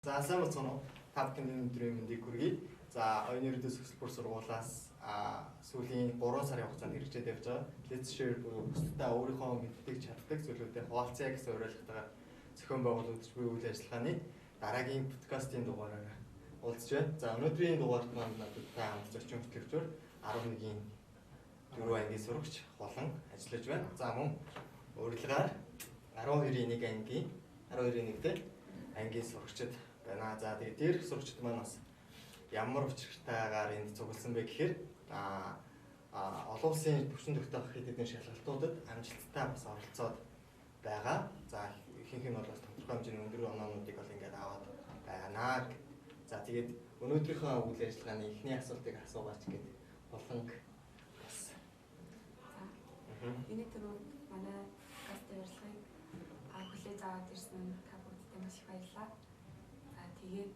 За сайн бацгаана уу? Та бүхэнд өнөөдрийн мэндийг хүргэе. За оюуны ерөнхий зөвлөл сургуулиас сүүлийн 3 сарын хугацаанд хэрэгжээд явж байгаа. Let's share буюу бусдад өөрийнхөө мэддэг чаддаг зүйлүүдээ хуваалцъя гэсэн уриалгатайгаар зохион байгуулагдаж буй үйл ажиллагааны дараагийн подкастын дугаараар уулзж байна. За өнөөдрийн дугаарт маань надад та хамт зочин хөтлөгчөөр 11-ийн 4 ангийн сурагч болон ажиллаж байна. За мөн урилгаар 12-ийн 1 ангийн 12-ийн 1-д ангийн сурагчид байна. За тэгээд дээрх сурагчид маань бас ямар учиртайгаар энд цугласан бэ гэхээр олон улсын төвчин тогтоох хэд хэдэн шалгалтуудад амжилттай бас оролцоод байгаа. За ихэнх нь бол бас тодорхой хэмжээний өндөр оноонуудыг бол ингээд аваад байганаа. За тэгээд өнөөдрийнхөө үйл ажиллагааны эхний асуултыг асуугаач гэдэг болонг бас. За энэ түрүү манай подкаст ярилцлагыг хүлээж аваад ирсэн та бүгдтэй маш их баярлалаа. За тэгээд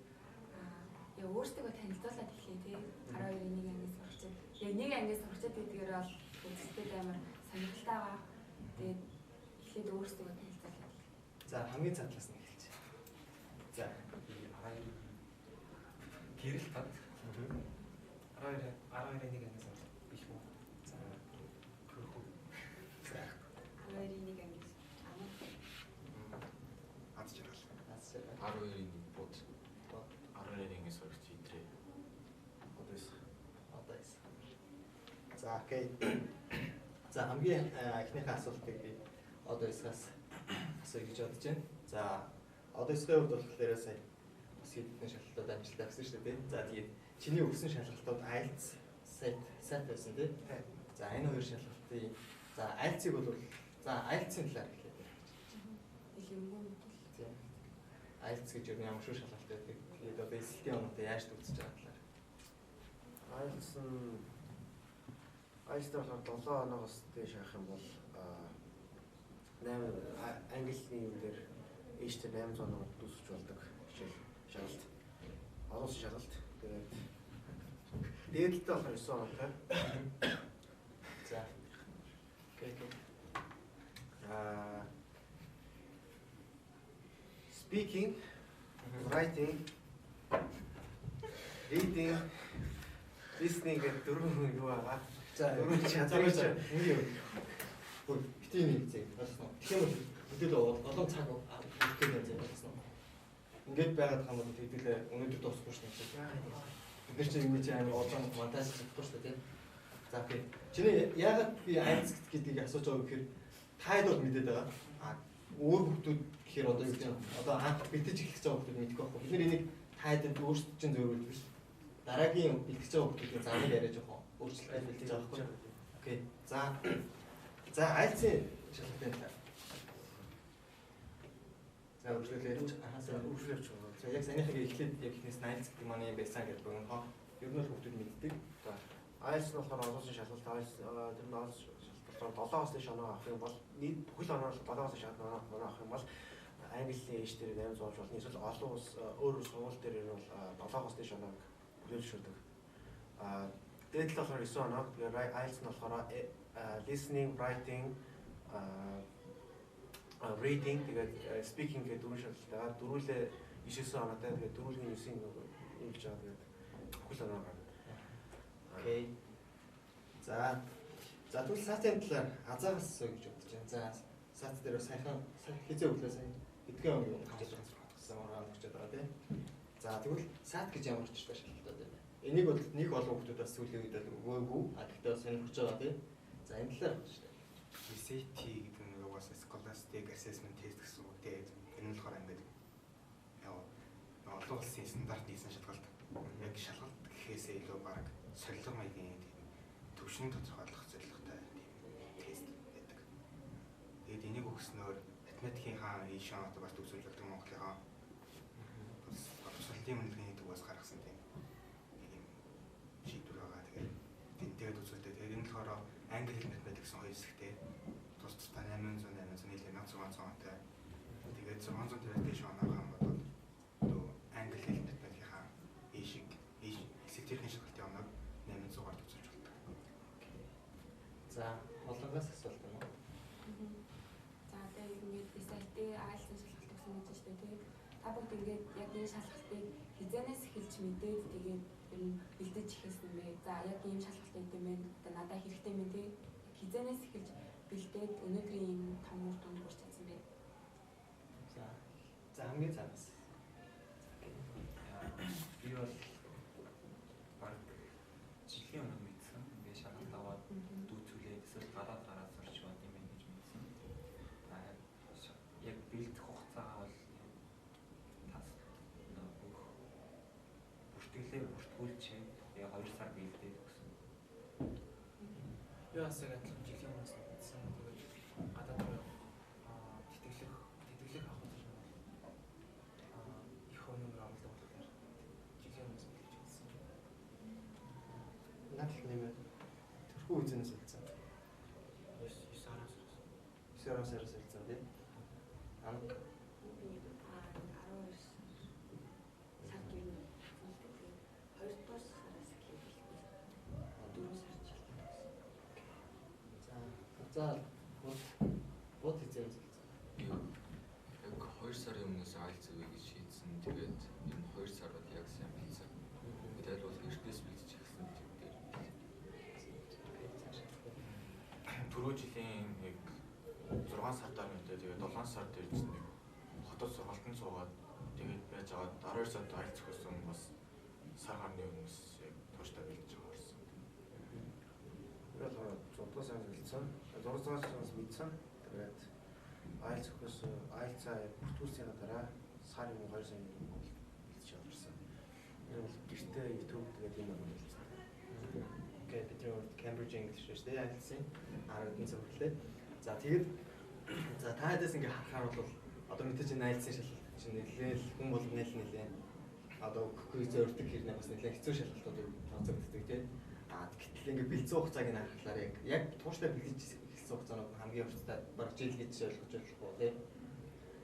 өөрсдөө танилцуулаад эхлэе тий. 12-ийн 1 ангийн сурагчид. Яг 1 ангийн сурагчид гэдгээр бол үзэлтэд амар сонирхолтой байгаа. Тэгээд эхлээд өөрсдөө танилцуулаад эхлэе. За хамгийн цаатлаас нь эхэлж. За гэрэл тат 12-ийн 1 ангиас биш үү? За хөрхөө. За 12-ийн 1 ангиас аз жаргал. 12-ийн 1 бод 12-ийн 1 сурагч идрээ. Одоо эс. За окей. За хамгийн эхнийхээ асуултыг би одоо эсгээс асууя гэж бодож байна. За одоо эсгийн хувьд болохоор сая бас хэдэн шалгалтууд амжилттай авсан шүү дээ. За тэгээд чиний өгсөн шалгалтууд IELTS сайт байсан тийм. За энэ хоёр шалгалтын за IELTS-ийг бол за IELTS-ийн талаар хэлээд байна. илэрхийлэн мэдвэл. Тийм. IELTS гэж юу ямар шүү шалгалт байдаг. Тэгээд одоо эсэлтийн оноотой яаж төвчж байгаа талаар. IELTS-д болохоор 7 оноогоос дээш авах юм бол 8 английн юм дээр ээжтэй 800 оноо дүсгэж болдог хичээл шалгалт. Олон улсын шалгалт. Тэгээд дээдлэлтэй болохоор 9 оноотой. За. Окей. Speaking, writing, reading, listening гэдэг дөрвөн юу байгаа. За дөрвөн чадвар нэг юм. Битгий нэг зэг болсон. Тэгэхээр хөдөл олон цаг өгөх гэж байсан. Ингээд байгаад байгаа юм бол хэдүүлээ өнөөдөр дуусахгүй шүү дээ. Бид чинь юм чи амар олон монтаж хийхгүй шүү дээ. За окей. Чиний яагаад би IELTS гэдгийг асууж байгаа гэхээр таад бол мэдээд байгаа. Өөр хүмүүс гэхээр одоо юу гэдэг одоо анх бэлтэж эхлэх байгаа хүмүүс мэдгүй байхгүй. Бид энийг таад өөрсдөд чинь зөвлөж биш. Дараагийн бэлтэж байгаа хүмүүсийн замыг яриаж байгаа өөрчлөлт бэлтэж байгаа байхгүй. Окей. За IELTS-ийн шалгалтын талаар. За өөрчлөлт ярьж хасаа үргэлж байгаа. за яг санийхыг эхлээд яг ихнээс IELTS гэдэг маань юм байсан гэж богино. Ер нь л хүмүүс мэддэг. IELTS нь болохоор олон улсын шалгалт. Тэр нь олон улсын шалгалт болохоор 7-оос дээш оноо авах юм бол нийт бүхэл оноо 7-оос дээш оноо авах юм бол английн ээж дээр 800 болж болно. Эсвэл олон улс өөр сургууль дээр нь бол 7-оос дээш оноог хүлээлгшүүлдэг. Дээдлэл болохоор 9 оноо. Тэгээд IELTS нь болохоор listening, writing, reading тэгээд speaking гэдэг дөрвөн шалгалтаа дөрвөлээ 9 оноотой. Тэгээд дөрвөлгийн 9-ийн үйлж байгаа. Тэгээд бүхэл оноо гарна. Окей. За тэгвэл сатын талаар азаагаас асуу гэж бодож байна. За сат дээр саяхан хизээ өглөө сая эдгээр юм гэж бодсон ороо гэж байгаа тийм. За тэгвэл сат гэж ямар учиртай шалгалтууд байна. Энийг бол нэг олон хүмүүс бас сүүлийн үед л өгөөгүй. Гэхдээ сонирхож байгаа тийм. За энэ талаар байна шүү дээ. SAT гэдэг нь угаасаа Scholastic Assessment Test гэсэн үг тийм. Энэ нь болохоор ингээд олон улсын стандарт нийсэн шалгалт. Яг шалгалт гэхээсээ илүү баг солилго маягийн тийм төвшин тодорхойлох зорилготой тийм тест байдаг. Тэгээд энийг өгснөөр математикийнхаа ийшээ одоо бас төгсөж болдог Монголынхаа бас боловсролын үнэлгээний төвөөс гаргасан тийм юм шийдвэр байгаа. Тэгээд үзүүлдэг. Тэгээд энэ болохоор англи хэл математик гэсэн хоёр хэсэгтэй. Тус тусдаа 800 нийлээ 1600 онтой. Тэгээд 600 тэрээс дээш оноо хам бол англи хэл математикийнхаа хэсэгтэрхийн шалгалтын оноог 800-аар төвчилж болдог. За холонгоос асуулт байна уу? За тэгээд ингээд SAT IELTS-ийн шалгалт өгсөн гэж байна шүү дээ. та бүгд ингээд яг энэ шалгалтыг хизэнээс эхэлж мэдээд тэгээд ер нь бэлдэж эхэлсэн бэ. За яг ийм шалгалт өгд юм байна. Одоо надад хэрэгтэй юм тий. Хизэнээс эхэлж бэлдээд өнөөдрийн энэ том үр дүнд хүрч чадсан бэ. За хамгийн цаанаас. Би бол баг жилийн өмнө мэдсэн. Ингээд шалгалт аваад дүүцүүлээд эсвэл гадаад гараад сурч бод юм байна гэж мэдсэн. Яг бэлдэх хугацаагаа бол тас бүх бүртгэлээ бүртгүүлж яг 2 сар бэлдээд өгсөн. Би бас яг адилхан жилийн өмнөөс мэдсэн. Тэгээд гадаад руу тэтгэлэг авах гэж байна. Их өнөмөр оролдог болохоор жилийн өмнөөс мэдэж байсан. Надад нэмээд тэрхүү үзэнээс хэлсэн. 9 сараас хэлсэн тийм. Анх Би 12 сард юу вэ? 2 дугаар сараас эхлэв. 4 сар шалгалт авсан. За бод хизээс хэлсэн. Би яг 2 сарын өмнөөс айлц өгье гэж шийдсэн. Тэгээд энэ 2 сар бол яг сайн бэлдсэн. Тэгээд бол эртнээс бэлдэж эхэлсэн тийм дээр. Түрүү жилийн яг 6 сардаар мэдээ тэгээд 7 сард ирсэн нэг хотод сургалтанд суугаад тэгээд байж аваад 12 сард айлц өгсөн бас сар гарны өмнөөс яг тууштай бэлдэж байгаа болсон. Би бол 6 дугаар сараас хэлсэн. 6 дугаар сараас мэдсэн. Тэгээд айлцаа бүртгүүлсэний дараа сарын 2 сарын бэлдэж явуулсан. Энэ бол гэртээ YouTube тэгээд юм байна хэлсэн. Окей, бидний урд Cambridge English шүү дээ. Айлцсан 10 зөвлөлээ. За тэгээд та хэдээс ингээ харахаар бол одоо мэдээж энэ айлцсан шалгалт чинь нэлээл хүн бол нэлээ одоо өгөхгүй зорддог хэрнээ бас нэлээ хэцүү шалгалтууд тооцогддог тийм. Гэтэл ингээ бэлдсэн хугацааг нь харахаар яг тууштай бэлдэж эхэлсэн хугацаанууд хамгийн урттай бараг жил гэж ойлгож болохгүй тийм.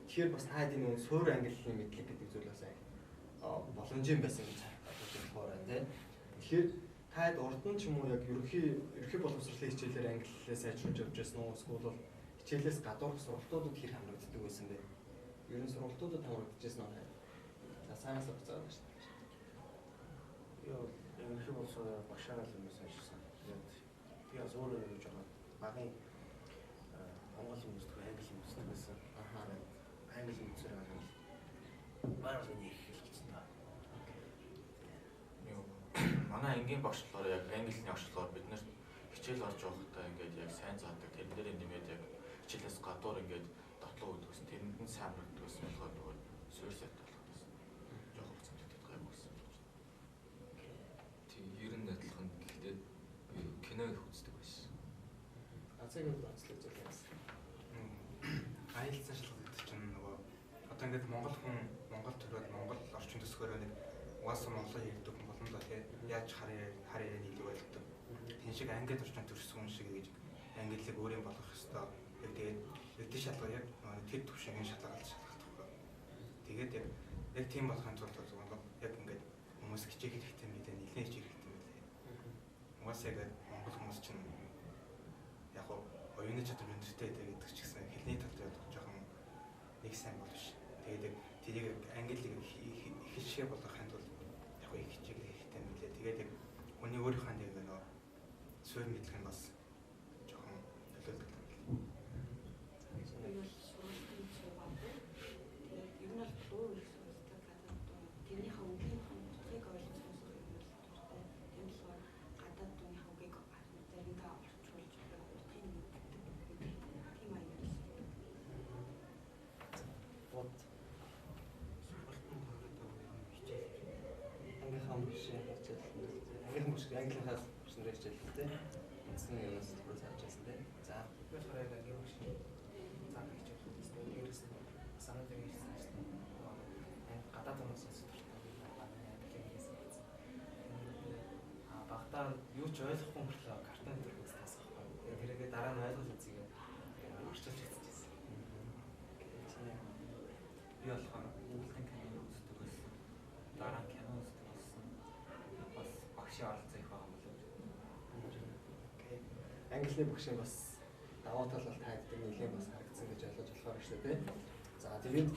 Тэгэхээр бас та хэдийн нэг суур ангиллын мэдлэг гэдэг зүйл бас боломжийн байсан гэж харагдаж байна тийм. Тэгэхээр та хэд урд нь ч юм уу яг ерөнхий боловсролын хичээлээр англиээ сайжруулж явж байсан уу? Эсвэл бол хичээлээс гадуурх сургалтуудад хэр хамрагддаг байсан бэ? Ер нь сургалтуудад хамрагдажсэн уу? За сайнс авцгаа байна шүү дээ. Би бол ерөнхий боловсролын багшаараа л юмс ажилласан. Тэгээд би бас өөрөө нэг жоохон багын монгол юм үздэг, англи юм үздэг байсан. Англи юм үзээр байгаа бол баарал нэг хэлчихсэн та. Манай ангийн багш болохоор яг английн багш болохоор бид нарт хичээл орж явахдаа ингээд яг сайн заадаг. Тэрэн дээр нэмээд яг хичээлээс гадуур ингээд дотлоо өгдөгсөн. Тэрэнд нь сайн мөрдөгсөн болохоор нөгөө суурь сайтай болох гэсэн. Жохоо зэмлэгдэт гайгүй гэсэн. Тийм ер нь адилхан гэхдээ би кино их үздэг байсан. Азагийн онцлог зүйл юм. Айлцсан шалгалт чинь нөгөө одоо ингээд монгол төрөөд монгол орчин төсгөөрөө нэг угаасаа монголоор ярьдаг хүн болно да тий. Яаж харьяа нийлэг байлдаг. Тин шиг англи орчин төрсөн хүн шиг гэж англиг өөрийн болгох хэвээр. Яг тэгээд эдгээр шалгалт яг тэр төвшингийн шалгалт шалгалтахгүй. Тэгээд яг тийм болохын тулд яг ингээд хүмүүс хичээх хэрэгтэй мэдээ нэлээд хичээх хэрэгтэй мэлээ. Угаасаа яг монгол хүмүүс чинь яг оюуны чадвар өндөртэй гэдэг ч гэсэн хэлний талд жоохон нэг сайн бол биш. Тэгээд тэрийг англиг их хичээх болгохын тулд яг их хичээх хэрэгтэй мэлээ. Тэгээд яг хүний өөрийнхөө нэг нөө суурь мэдлэг нь бас жоохон нөлөөлдөг юм билээ. Би бол сургалтын суугаад тэгээд ер нь бол дуу их сонсдог гадаад дуу. Тэрнийхээ үгийн утгыг ойлгох юм бол дуртай. Тийм болохоор гадаад дууныхаа үгийг заримдаа орчуулж утгыг мэддэг. Тийм аягаар л. Бод Сургалтын төрөлд хичээл. ангийнхан бишээ хичээл. Ангийнхан биш английнхаас шинээр хичээл тийм. Эцсийн юмс түрүү сайжруулсан тийм. За Би болохоор яг ангийн багш цааг хийж явах хэрэгтэй. Дээрээс нь санаа зовёолсон шүү дээ. Гадаад хүмүүс сонсдог. Багтаа юу ч ойлгохгүй мөртлөө картон дээр үзтээс аахгүй. Тэргээ дараа нь ойлгол үзье орчуулж хэлчихсэн. Би болохоор уулын кино үздэг байсан. Дараа нь кино үздэг болсон. Бас багшийн оролцоо их байгаа болов. окей. Английн багшийн бас даваа тал бол та хэдийн нэлээд бас харагдсан гэж ойлгож болохоор шүү дээ. За тэгээд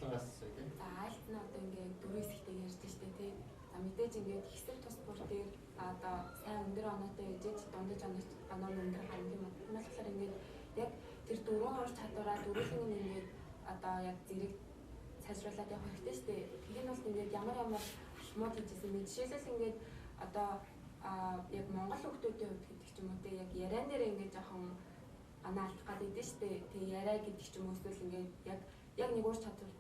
Ахлангаас тийм. За айлт нь одоо ингээд дөрөв хэсэгтэй ярьж штэ тий. За мэдээж ингээд хэсэг тус бүр дээр одоо сайн өндөр оноотой ээжэж дундаж оноо өндөр харна тийм үү. Энэ болохоор ингээд яг тэр дөрвөн ур чадвараа дөрвөлэн нь ингээд одоо яг зэрэг сайжруулад явах хэрэгтэй штэ. Тэгээд бол ингээд ямар алхмууд хийжсэн юм. Жишээлбэл ингээд одоо яг монгол хүмүүсийн хувьд гэдэг ч юм уу те яг яриан дээр ингээд жоохон оноо алдах гад идэв штэ. Тэг яриа гэдэг ч юм уу эсвэл ингээд яг нэг ур чадвар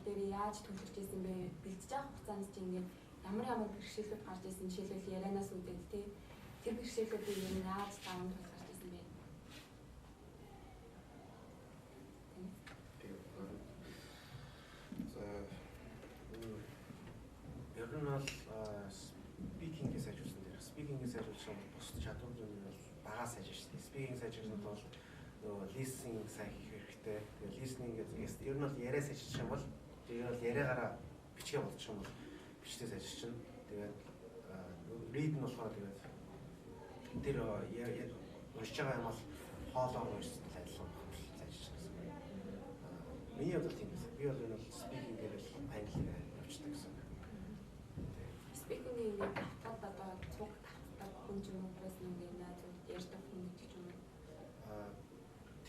дээр яаж төлөвлөж ийсэн бэ бэлдэж авах хугацаанд чинь ингээд ямар бэрхшээлүүд гарч ирсэн жишээлбэл ярианаас үүдээд тий тэр бэрхшээлүүдийг ер нь яаж даван тулгарч ирсэн бэ? За ер нь бол спикингээ сайжруулсан дээр спикингээ сайжруулсан бус чадварууд нь бол багаа сайжруулсан. Спикинг сайжруулсан бол нөгөө листинг сайн хийх хэрэгтэй. Тэгээ листинг гэдэг ер нь бол яриа сайжруулах юм бол тэр бол яриагаараа бичгээ болчих юм бол бичгээ сайжруулчихна. Тэгээд read нь болохоор тэгээд тэр уншиж байгаа юм бол хоолоор уншсан адилхан сайжруулчихна гэсэн. Миний хувьд тийм байсан. Би бол энэ бол спикингээр л англиар явчихдаг гэсэн. Спикинг ингээд татаад одоо цуг татдаг хүн ч юм уу байсан ингээд наадууд ярьдаг хүн гэж юм уу?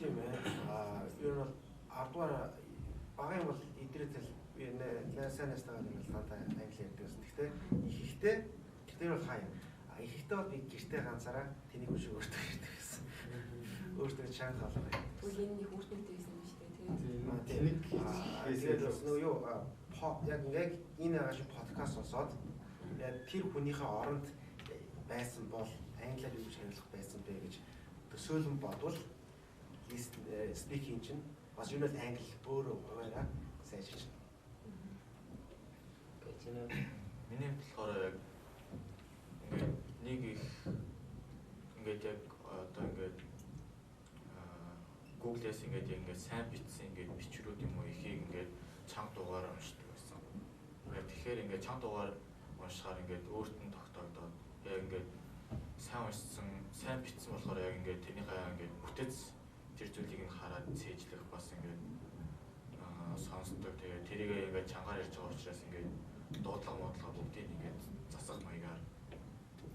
Тийм ээ. Ер нь бол 10 дугаар багын бол идрээтэл би сайн настайгаар юм л тантаа англи ярьдаг гэсэн. Гэхдээ ихэхдээ тэр бол хаяа. Ихэхдээ бол би гэртээ ганцаараа тэнийг хүн шиг өөртөө ярьдаг гэсэн. Өөртөө чанга хаалгаа. Тэгвэл энэ их үүрэгтэй байсан юм шүү дээ Тэнийг тэгээд бас нөгөө юу яг энэ агаш подкаст сонсоод яг тэр хүнийхээ оронд байсан бол англиар юу шийдэх байсан бэ гэж төсөөлөн бодвол speaking чинь бас юу нэг англи өөрөө хуваараа сайжирч байна. Миний болохоор яг нэг их ингээд яг одоо ингээд Google-с ингээд сайн бичсэн ингээд бичвэрүүд юм уу ихийг ингээд чанга дугаар уншдаг байсан. Тэгэхээр ингээд чанга дугаар уншихаар ингээд өөрт нь тогтоогдоод яг ингээд сайн уншсан, сайн бичсэн болохоор яг ингээд тэрнийхээ ингээд бүтэц тэр зүйлийг нь хараад цээжлэх бас ингээд сонсдог. Тэгээ тэрийг ингээд чангаар ярьж байгаа учраас ингээд дуудлага бүгдийг ингээд засах маягаар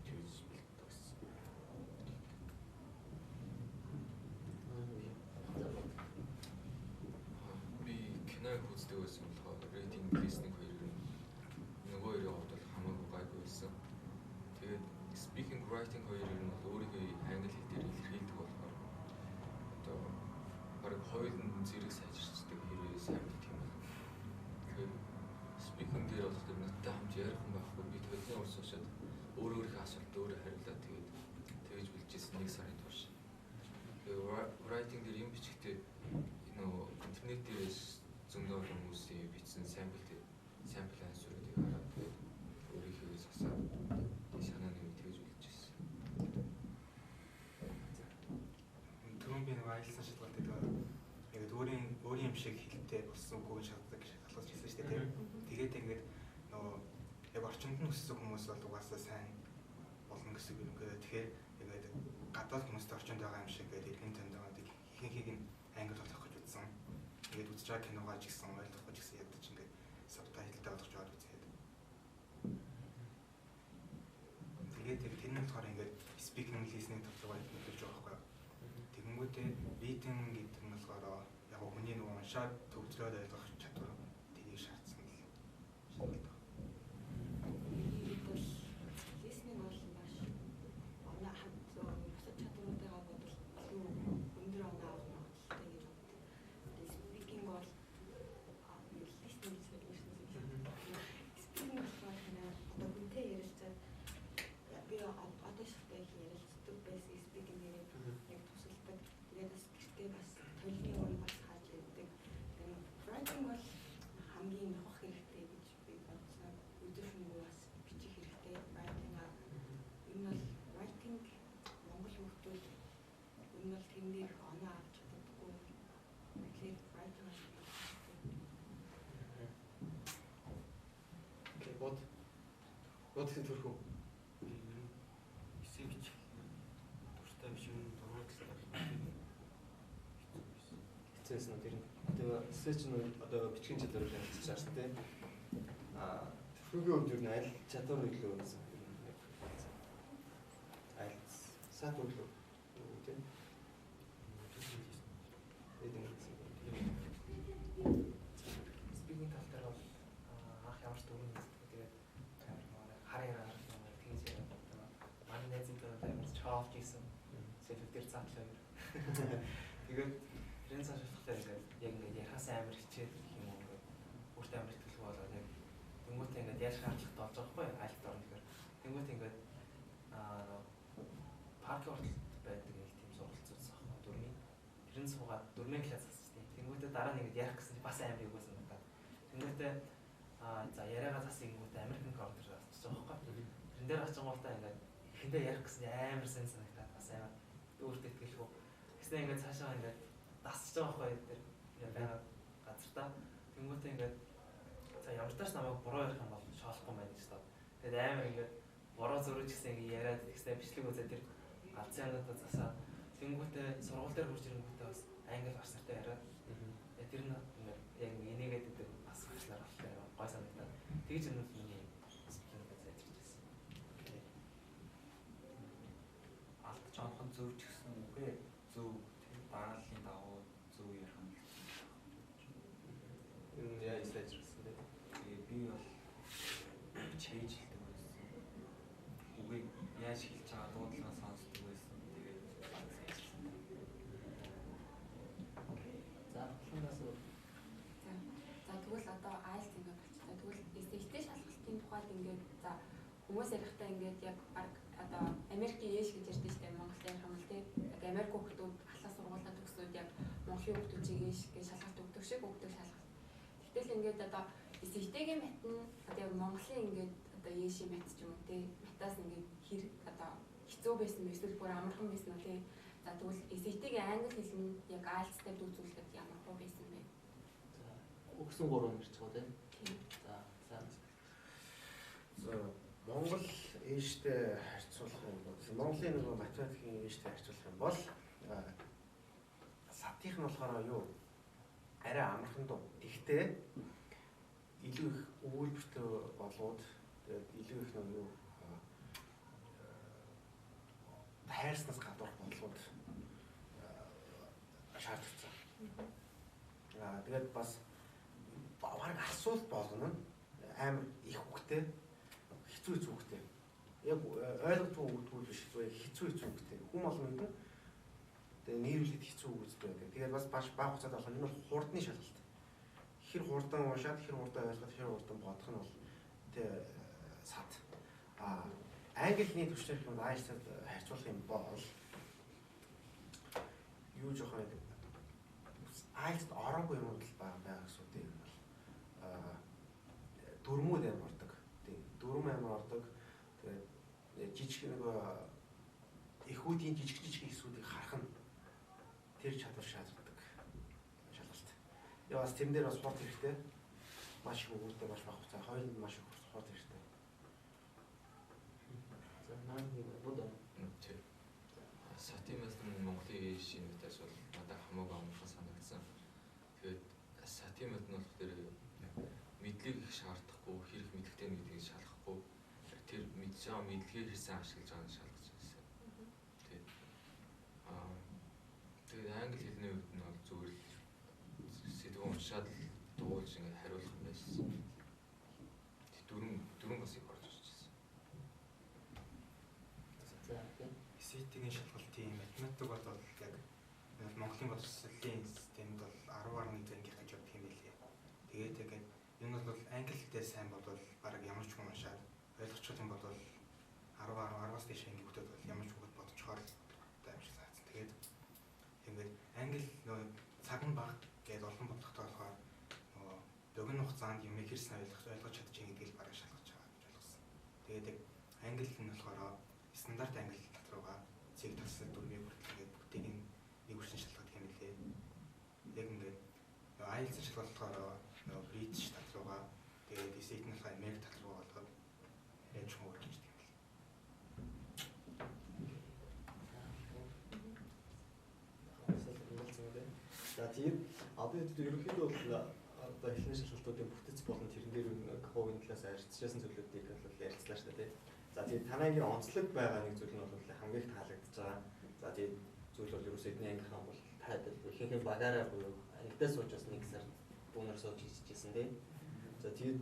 тэгж бэлддэг гэсэн. Би киног үздэг байсан болохоор рейтинг листинг хоёрыг нөгөө хоёрын хувьд бол хамаагүй гайгүй байсан. Тэгээд speaking writing хоёрыг нь бол өөрийнхөө англи хэл дээр илэрхийлдэг болохоор одоо бараг хоёулын зэрэг сайжирчдаг хэрэг сайн мэддэг юм байна. Тэгэхээр speaking дээр бол тэр надтай хамт ярих юм байхгүй би төлөвлөсөн уусаад өөрийнхөө асуултад өөрөө хариулаад тэгж бэлжсэн нэг сарын турш. Тэгээд writing дээр юм бичихтэй нөгөө интернет дээрээс зөндөө хүмүүсийн бичсэн сампл ансууруудыг хараад өөрийнхөө засаад санаа нэг тэгж бэлжсэн. Түрүүн би нэг аялсан шалгалт тэгээд өөрийн юм шиг хэлтэй болсон үгүй шалгалт шалгалт хийсэн шүү дээ. Тэгээд ингээд нөгөө яг орчинд нь өссөн хүмүүс бол угаасаа сайн болно гэсэн үг юм. Тэгэхээр ингээд гадаад хүмүүстэй орчинд байгаа юм шиг гэдэг эргэн тойронд байгаа ихэнхийг нь англи болгох гэж үзсэн. Тэгээд үзэж байгаа киногоо ч гэсэн ойлгохгүй ч гэсэн ядаж ингээд сабтайлтай болгож аваад үзээд. Тэгээд тэр нь болохоор ингээд speaking listening тоглоомыг төлөвлөж байгаа байхгүй юу. Тэгэнгүүтээ reading гэдэг нь болохоор яг хүний нөгөө уншаад төгсрөөд ойлгох чадвар тийг шаардсан л шиг байдаг. Listening бол маш оноо хамт бусад чадваруудаа бодвол илүү өндөр оноо авах магадлалтай гэж боддог. Speaking бол listening speaking болохоор одоо хүнтэй ярилцаад би одоо шигтэй ярилцдаг байсан speaking нэрээр яг тусалдаг. Тэгээд бас гэртээ бас төлөвийн өөрийг бас хааж ярьдаг. Writing бол хамгийн нохох хэрэгтэй гэж би бодсон. Өдөржингөө бас бичих хэрэгтэй. Энэ бол writing монгол хүмүүс энэ бол тэмдэг оноо авч чаддаггүй. Тэгэхээр writing бол Окей, бод төрхөө. Эсээ бичих дуртай биш юм дургуй талаар Хэцээсэн үү тэр нь. switch нь одоо бичгийн чадварыг хэлж байгаа шүү дээ. Тэрхүүгийн хувьд юу нэг аль чадвар илүү гэсэн юм. Аль сат үлээ тийм. Speaking тал дээр бол анх ямар ч дүрмэн тэгээд хараараа тэгж яриад манай найзтай амар чаавч ийсэн. Сэлбэр дээр цаатлаа. Тэгээд тэрэн цааш болохтай яг ингээд яхаас амар хичээд юм уу ингээд өөртөө амар ихтэй болоод яг тэнгуүтээ ингээд яаж шаардлагатай болж байгаа байхгүй айлт орно гэхээр тэнгуүтээ ингээд парк оролт байдаг нэг тийм сургалцуулсан аахгүй дөрмийн тэрэн суугаад дөрмийн класс гэсэн тийм тэнгуүтээ дараа нь ингээд ярих гэсэн бас амар юу гэсэн надад тэнгуүтээ за яриагаа засыг тэнгуүтээ Америкэн каунтер засчих байгаа байхгүй тэрэн дээр ачаангуудаа ингээд ихэндээ ярих гэсэн амар сэн санагдаад бас амар өөртөө итгэлгүй гэснээр ингээд цаашаа ингээд дасчих байгаа байхгүй дээр ингээд байгаа газар та тэнгуүтээ ингээд за ямар ч тааш намайг буруу ярих юм бол шоолохгүй байна гэж таа тэгээд амар ингээд буруу зөрөж гэсэн ингээд яриад гэснээр бичлэг үзээд тэр галзаануудаа засаа тэнгуүтээ сургууль дээр хурж ирэнгүүтээ бас англи барсартай яриад тэр нь ингээд яг энийгээд гэдэг бас хашлаар болтой гой санагдаад тэгж юм миний спикинг зааж ирсэн. Алт жоохон зөв ч гэсэн үгүй зөв дааллын дагуу зөв ярих юм. Энэ яа излэж ирсэн бэ? Тэгээ би бол чэйж хэлдэг байсан. Үгүй яаж хэлж байгаа дуудлага сонсдог байсан. Тэгээд заажирсан. За хоногоос За тэгвэл одоо IELTS ингээд болчихлоо. Тэгвэл SAT шалгалтын тухайд ингээд за хүмүүс ярихтаа ингээд яг баг одоо Америкийн ээш гэж ярьдээ штэ Монголд ярих юм л тий. Яг Америк хүүхдүүд ахлах сургуулаа төгсөөд яг Монголын хүүхдүүдийг ээш гэж шалгалт өгдөг шиг өгдөг шалгалт. Гэтэл ингээд одоо SAT-гийн мат нь одоо яг Монголын ингээд одоо ээшийн мат ч юм уу тий. Матаас ингээд хэрэг одоо хэцүү байсан бэ эсвэл бүр амархан байсан уу тий. За тэгвэл SAT-гийн англи хэл нь яг IELTS-тэй үзүүлэхэд ямар хөө байсан бэ? өгсөн 3 ирж байгаа тийм. За сайн. Монгол ээжтэй харьцуулах юм бол Монголын нөгөө математикийн ээжтэй харьцуулах юм бол сатих нь болохоор юу арай амархан дуу. Гэхдээ илүү их өгүүлбэртэй болоод тэгээд илүү их нөгөө юу хайрснаас гадуур болоод шаардлагатай. Тэгээд бас баг асуулт болгоно амар их хөвгтэй хэцүү хөвгтэй. Яг ойлгодгүй хөвгтэй биш вэ? Хэцүү хөвгтэй. Хүм олон мэднэ. Тэгээ нийлүүлээд хэцүү үздэг байдаг. Тэгээд бас баш баг хугацаад болох энэ бол хурдны шалгалт. Хэр хурдан уушаад, хэр хурдан ойлгоод, хэр хурдан бодох нь бол тэ сад. Английн төвчнөр юм IELTS-ад харьцуулах юм бол юу жоохон IELTS-д ороогүй юм бол байгаа гэсэн үг юм бол дөрмүүд амар ордог. Тийм. Дөрм амар ордог. Тэгээд жижиг нэг эхүүдийн жижиг хэсүүдийг харах нь тэр чадвар шаарддаг шалгалт. Яа бас тэрэн дээр бас спорт хэрэгтэй. Маш их өгүүлдэг, маш бага хугацаа, хоёул нь маш их спорт хэрэгтэй. За нaan бодоо. Сатимаас нь Монголын ээшийн мэдээс бол надад хамаагүй амархан санагдсан. Тэгээд сатимад нь болохоор мэдлэг их шаардахгүй, хэрэг мэдлэгтэй гэдгийг шалгахгүй. Тэр мэдж байгаа мэдлэгээр хийсэн ашиглаж байгааг шалгаж байсан. Тэгээд англи хэлний хувьд нь бол зүгээр л сэдв уншаад дуулж ингээд хариулах юм байсан. Дөрөв бас их орж ирж байсан. SAT-ийн шалгалтын математик бол яг Монголын боловсролын системд бол 10.1 ангих гэж явдаг юм билээ. Тэгээд яг энэ бол англи хэлтэй сайн бодвол баг ямар ч хүн уншаад ойлгочих юм бол 10-10-аас дээш анги хүүхдүүд бол ямар ч хүүхэд бодцохоор юм шиг санагдсан. Тэгээд ингээд англи нөө цаг нь бага гэдээ олон бодлоготой болохоор нөгөө богино хугацаанд юм хэрсэн ойлгож чадчих гэдгийг л бараг шалгаж байгаа гэж ойлгосон. Тэгээд яг англи нь болохоор стандарт англи руугаа цэг тасал дөрмийг хүртэл ингээд бүгдийг нэг үрсэн шалгадаг юм лээ. Яг ингээд IELTS шалгалтаараа нөгөө British тал руугаа тэгээд SAT-ийн болохоор Америк тал руу болгоод яаж хөнгөрч ирдэг юм бэл. За тийм Одоо ерөнхийдөө бол одоо эхний шалгалтуудын бүтэц болон тэрэн дээр нэг хувийн талаас арчижсэн зүйлүүдийг бол ярилцлаа шүү дээ. За тэгээд танайгийн онцлог байгаа нэг зүйл нь бол хамгийн их таалагдж байгаа. За тэгээд зүйл бол ерөөсөө эдний ангийнхан бол таад ихэнх багаараа буюу ангидаа сууж бас нэг сар бүүнээр сууж хийчихсэн тийм. За тэгээд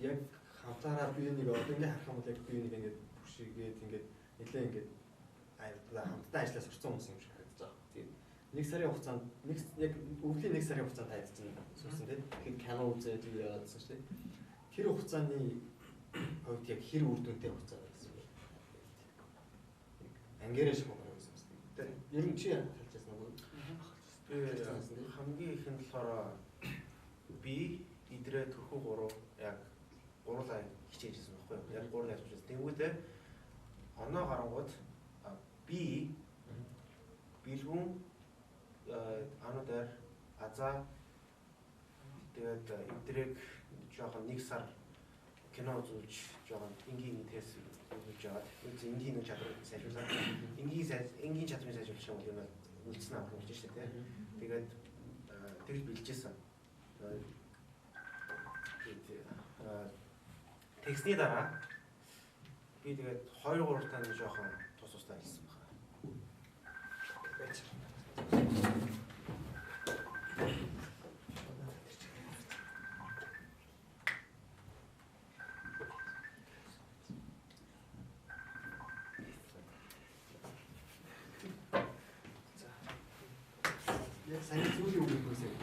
яг хамтаараа би нэг одоо ингээ харах юм бол яг би нэг ингээ бүшигээд ингээ нэлээ ингээ хамтдаа ажиллаж сурсан хүмүүс юм шиг харагдаж байгаа. Тэгээд нэг сарын хугацаанд яг өвлийн нэг сарын хугацаанд хайж чинь сурсан тийм. Тэгэхээр кино үзээд юу яаадсан шүү дээ. Тэр хугацааны хувьд яг хэр үр дүнтэй хугацаа байсан бэ? Ангиараа шиг байгаа юм байна. Ер нь чи хэлж байсан уу? Би хамгийн их нь болохоор би идрээ төрхөө 3 яг 3 лайн хичээжсэн байхгүй юу? Яг 3 лайн хичээжсэн. Тэнгүүдээ оноо гарангууд би бэлгүүн ануудаар азаа тэгээд идрэг жоохон нэг сар кино үзүүлж жоохон энгийн тест үзүүлж аваад энгийн чадвар сайжруулаад энгийн чадварыг сайжруулах юм бол үлдсэн авах гэж шүү дээ. Тэгээд тэгж бэлжсэн. Текстний дараа би тэгээд 2-3 тань жоохон тус тустай хэлсэн байна. Сайн зүйлийн үг хэлсэн.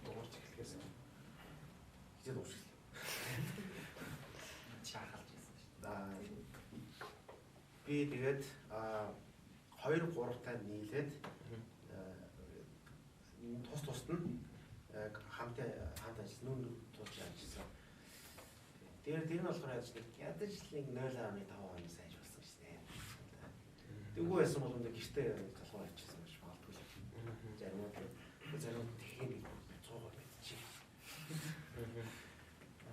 Дуурч эхлэхээс хизээд уушгил. Чахалж ирсэн шүү Би тэгээд 2-3 тань нийлээд тус тусад нь хамт ажилласан нүүн тууч ажилласан. Тэр нь болохоор ядаж л 0.5% сайжруулсан шүү дээ. Тэгвэл байсан бол өндөр гэртээ залхуу авчихсан гэж магадгүй л. Зарим техник 100% мэдчих.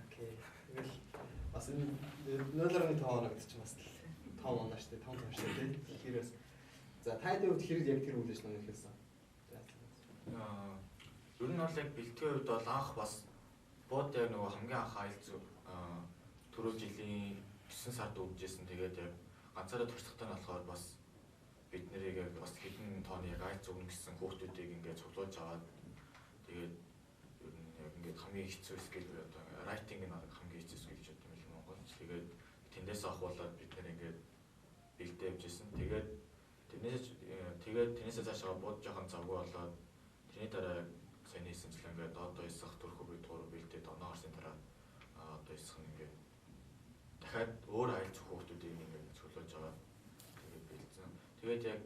Окей. Тэгэл бас энэ 0.5 хоногт ч бас 5 оноо шүү дээ. 5 тонн шүү дээ. Тэгэхээр за таад үед хэрэг яг тэр үлээж номыг хэлсэн. Ер нь бол яг бэлтгэхийн үед бол анх бас бод яг нөгөө хамгийн анх айлц түрүү жилийн 9 сард өвдөжсэн. Тэгээд яг ганцаараа туршлагатай нь болохоор бас бид нарыг яг бас хэдэн тооны яг айлц өгнө гэсэн хүүхдүүдийг ингээд цуглуулж аваад тэгээд ер нь яг ингээд хамгийн хэцүү скил одоо райтинг нь хамгийн хэцүү скил гэж бодсон юм Монгол. Тэгээд тэндээс авахуулаад бид нар ингээд бэлдээ явжсэн. Тэгээд тэрнээсээ цаашаа бод жоохон завгүй болоод тэрний дараа сайн хийсэнчлээ ингээд одоо исах төрхөг туур бэлдээд оноо орсны дараа одоо исах нь ингээд дахиад өөр айлц хүүхдүүдийг ингээд цуглуулж аваад тэгээд бэлдсэн. Тэгээд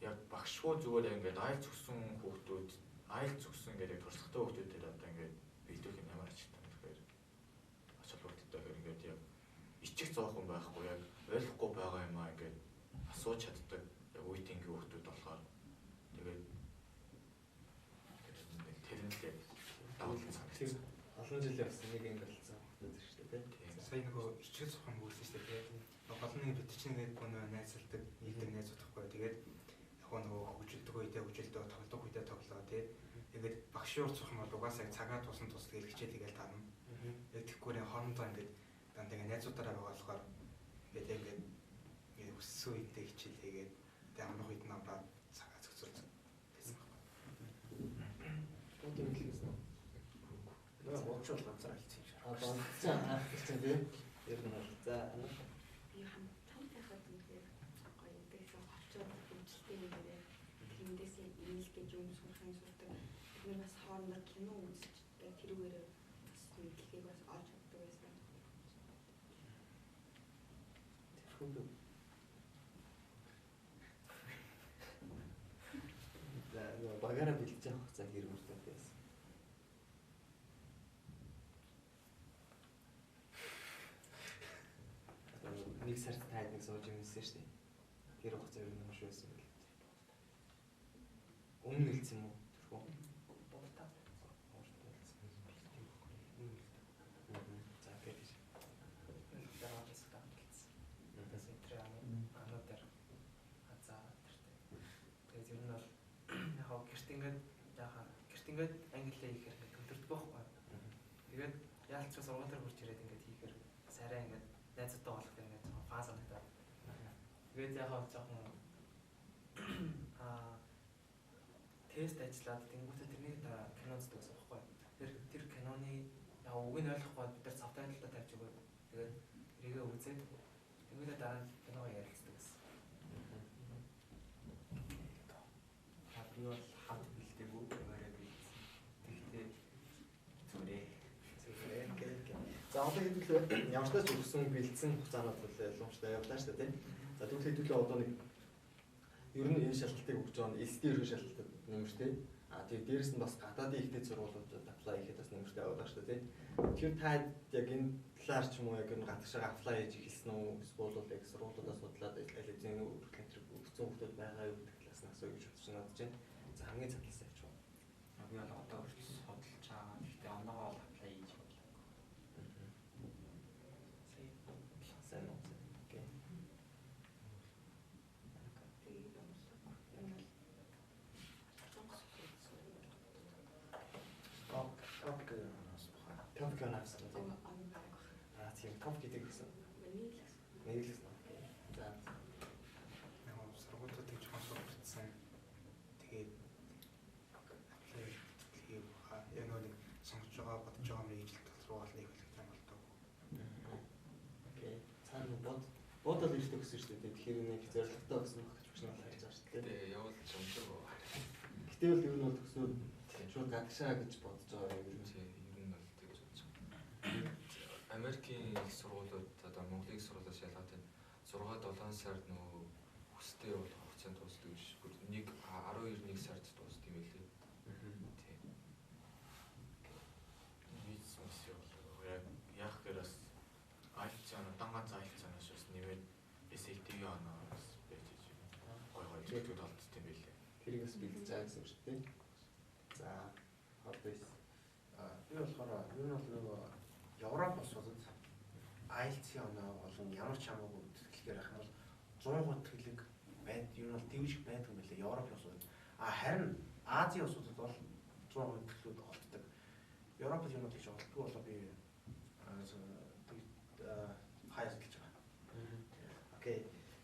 яг багшгүй зүгээр ингээд айлц өгсөн хүүхдүүд айлц өгсөн ингээд яг туршлагатай хүүхдүүдээр одоо ингээд бэлдэх юм ямар ач тэгэхээр ач холбогдолтой ингээд яг ичих зоохон байхгүй яг ойлгохгүй байгаа юм аа ингээд асууж чаддаг яг үеийнгийн хүүхдүүд болохоор тэгээд тэр нь л давуулсан санагдсан. Олон жил явсан нэг юм болсон хүүхдүүд шүү дээ. Сая нөгөө ичиг цохон хөөсөн шүү дээ. Гол нь битчингээд гоноо найзалдаг, нийлдэг найзуудахгүй. Тэгээд яг нөгөө хөгжилдөг үедээ хөгжилдөө тоглодог үедээ тоглоо тий. Тэгээд багш юу цохон бол угаасаа цагаа тусан тусдаг хэлчихээ тэгэл таарна. Яг тэгхгүйрээ хоорондоо ингээд дандаа ингээд найзуудаараа байгаа болохоор ингээд өссөн үедээ хичээл хийгээд тэгээд амрах үед нь аваад цагаа зөксөрч байсан байна. Бод юм хэлсэн. Бодчул ганцаар хэлсэн юм шиг. Хэлсэн тийм. Ер нь бол за Би хамт байхад үнээр гоё дээсэн очоод хөгжилтэй нэрээ тэндээс email гэж юм сурахын сурдаг. Тэр бас хоорондоо кино үзэж тэрүүгээр бас мэдлэгийг бас олж авдаг байсан. тэрхүү. За багаараа бэлдэж явах цаг хэрэг үртэй байсан. Нэг сард таад нэг сууж юмсэн шүү дээ. Тэр хугацаа ер нь маш байсан байл. Өмнө хэлсэн юм уу? Тэрхүү. Буудаа. За гэж. Дараагаас гам гэсэн. Тэсэтрэ ануудаар хазаа тэртэй. Тэгээд ер нь бол яг гэрт ингээд ингээд англи хэл хийхээр төвлөрдөг байхгүй. Тэгээд яалч сургууль дээр хурж ирээд ингээд хийхээр сарай ингээд найзтай болохгүй ингээд жоохон фан санагдаад. Тэгээд яг хаа жоохон тест ажиллаад тэнгуүтэ тэрний дараа кино үздэг гэсэн байхгүй. Тэр киноны яг үгийг нь ойлгохгүй бид нар сабтайтлаа тавьж өгөөд тэгээд тэрийгээ үзээд тэнгуүтэ дараа нь кино ярилцдаг гэсэн. Би бол хамт бэлдээгүй өөрөө бэлдсэн. Тэгтээ зүрээ. За одоо хэдүүлээ ямар ч тач өгсөн бэлдсэн хугацаанууд бол уламжлалтай явлаа шүү дээ тийм. За тэгвэл хэдүүлээ одоо нэг ер нь энэ шалгалтыг өгч байгаа нь элсдийн ерхий шалгалтад нэмэртэй. Тэгээд дээрэс нь бас гадаадын ихтэй сургуулиудад аплай хийхэд бас нэмэртэй байгаа шүү дээ тийм. Тэгэхээр та яг энэ талаар ч юм уу яг энэ гадагшаа аплай хийж эхэлсэн үү? Эсвэл яг сургуулиудаас судлаад аль хэдийн өргөлтөнд өгсөн хүмүүс байгаа юу гэдэг талаас нь асууя гэж бодож байна. За хамгийн цатлаас авч байна. Би бол одоо өөртөө судалж байгаа. Гэхдээ оноогоо бол аплай хийж бодлоо. Сайн уу? Окей. Топ гэнаас тийм топ гэдэг гэсэн. Нийлээс. За. Яг сургуулиудыг жоохон суралцсан. Тэгээд яг нэг сонгож байгаа бодож байгаа мэргэжилт руу бол нэг хэлэх юм бол тоо. Окей. Цаана бодол ирдэг гэсэн шүү дээ. Тэгэхээр нэг зорилготой гэсэн багч биш нь харж байгаа шүү дээ. Тэгээ явуулж юмшиг. Гэтэл ер нь бол төсөө шууд гадагшаа гэж бодож байгаа юм. Ер нь бол тэгж бодож байгаа. Америкийн их сургуулиуд одоо Монголын их сургуулиас ялгаатай 6-7 сард нөгөө хүстэй бол хугацаанд дуусдаг биш. Бүр 12 сард дуусдаг юм билээ. Тийм. Виз мис яг яах гэрээс альцсан дангаа зайлцсанаас бас нэмээд SAT-ийн оноос байж гой зүйлүүд олдсон юм билээ. Тэрийг бас бэлдэж байгаа гэсэн үг шүү дээ. За хоббис. Би болохоор ер нь бол нөгөө Европ улсуудад IELTS-ийн оноо болон ямар ч хамаагүй тэтгэлгээр ах юм бол 100% тэтгэлэг байд ер нь бол дэвшиг байдаг юм билээ Европ улсуудад. Харин Азийн улсуудад бол 100% тэтгэлүүд олддог. Европод юм бол гэж олддгүй болоо би хаяас гэж байгаа. Окей.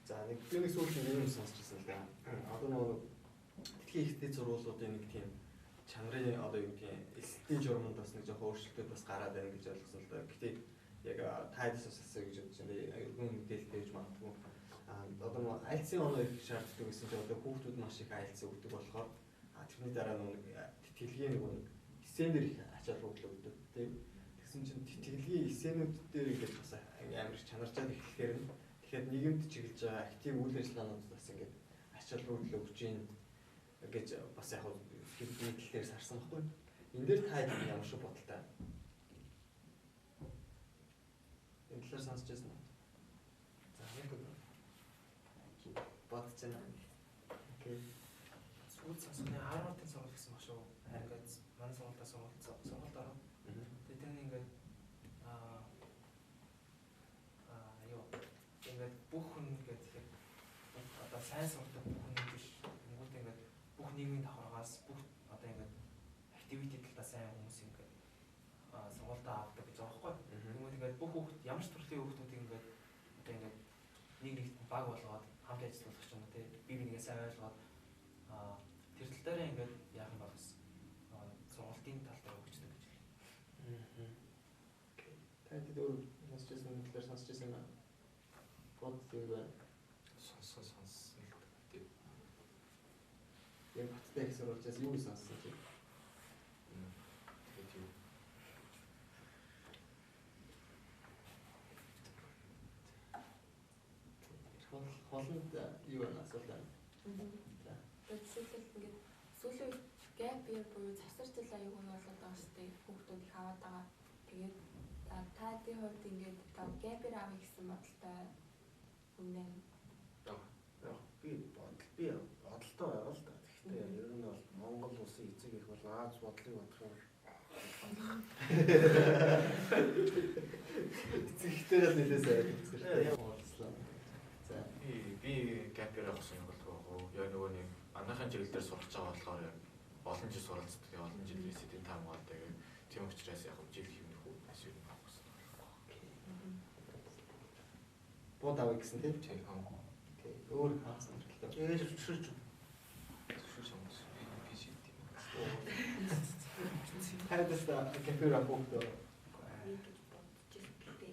За нэг би нэг сүүлийн юм сонсч ирсэн л да. Одоо нөгөө дэлхийн ихтэй сургуулиудын нэг тийм чанарын одоо юу гэдгийг элсдийн журманд бас нэг жоохон өөрчлөлтүүд бас гараад байна гэж ойлгосон л да. Гэтэ яг тайдас бас асуу гэж бодож байна. Аюулгүй мэдээлэлтэй гэж магадгүй. Одоо нөгөө IELTS-ийн оноо их шаарддаг гэсэн чинь одоо хүүхдүүд маш их IELTS өгдөг болохоор тэрний дараа нөгөө тэтгэлгийн нөгөө эссэн дээр их ачаал хөдлөгдөв тийм. Тэгсэн чинь тэтгэлгийн эссэнүүд дээр ингэж бас амар их чанарчаад эхлэхээр нь тэгэхээр нийгэмд чиглэж байгаа актив үйл ажиллагаанууд бас ингэж ачаал хөдлөл өгч ийн гэж бас яг хэдийн тэлээр сарсан байхгүй. Энэ дээр та ямар шиг бодолтой? Энэ талаар сонсч байсан уу? За яг бодож байна. Окей. Сүүл сонсны Harvard-ын сургууль гэсэн баг шүү. Ингээд манай сургуультаас сургуульд ороо. Тэгээд тэр ингээд юу ингээд бүх хүн ингээд одоо сайн сурдаг бүх хүн биш. Тэнгүүд ингээд бүх нийгмийн давхаргаас бүх одоо ингээд activity талаас сайн хүмүүс ингээд сургуультай авдаг гэж байгаа байхгүй. Тэнгүүд ингээд бүх хүүхд ямар ч төрлийн хүүхдүүд ингээд одоо ингээд нэг нэгт баг болгоод хамт ажиллах ч юм уу те бие бинийгээ сайн ойлгоод тэр тал дээр ингээд яах юм бол бас сургуулийн тал дээр өгчдөг гэж хэлээ. Окей. Та хэд өөр сонсч байсан юм талаар сонсч байсан юм аа? Бодсон юм байна. Сонссон л дээ. Яг баттай их сурвалжаас юу сонссон чи? Тэгээд юу холонд юу байна асуулт байна. За. Тэгвэл ингээд сүүлийн gap year буюу завсар жил аягүй болоод байгаа шүү дээ. Хүүхдүүд их аваад байгаа. Тэгээд таадын хувьд ингээд gap year авах гэсэн бодолтой үнэ. Би бодолтой байгаа л да. Гэхдээ ер нь бол Монгол улсын эцэг их бол Аз бодлыг бодох юм. Эцэгтэй л нэлээсээ ойлголцлоо. За би гапер авах юм болов уу? Яг нөгөө нэг манайхын чиглэлээр сурч байгаа болохоор олон жил суралцдаг, олон жил визитийн таамагтай гэх тийм учраас яг жил хиймэх үү эсвэл авах гэсэн. Бод авъя гэсэн тийм. Тийм. Окей. Өөр хаа сонирхолтой. Ээж зөвшөөрч Зөвшөөрч юм уу? Би шийд юм. Хайдас та кафе рапорт. Нэг гэж бодож ирсэн. Гэтэ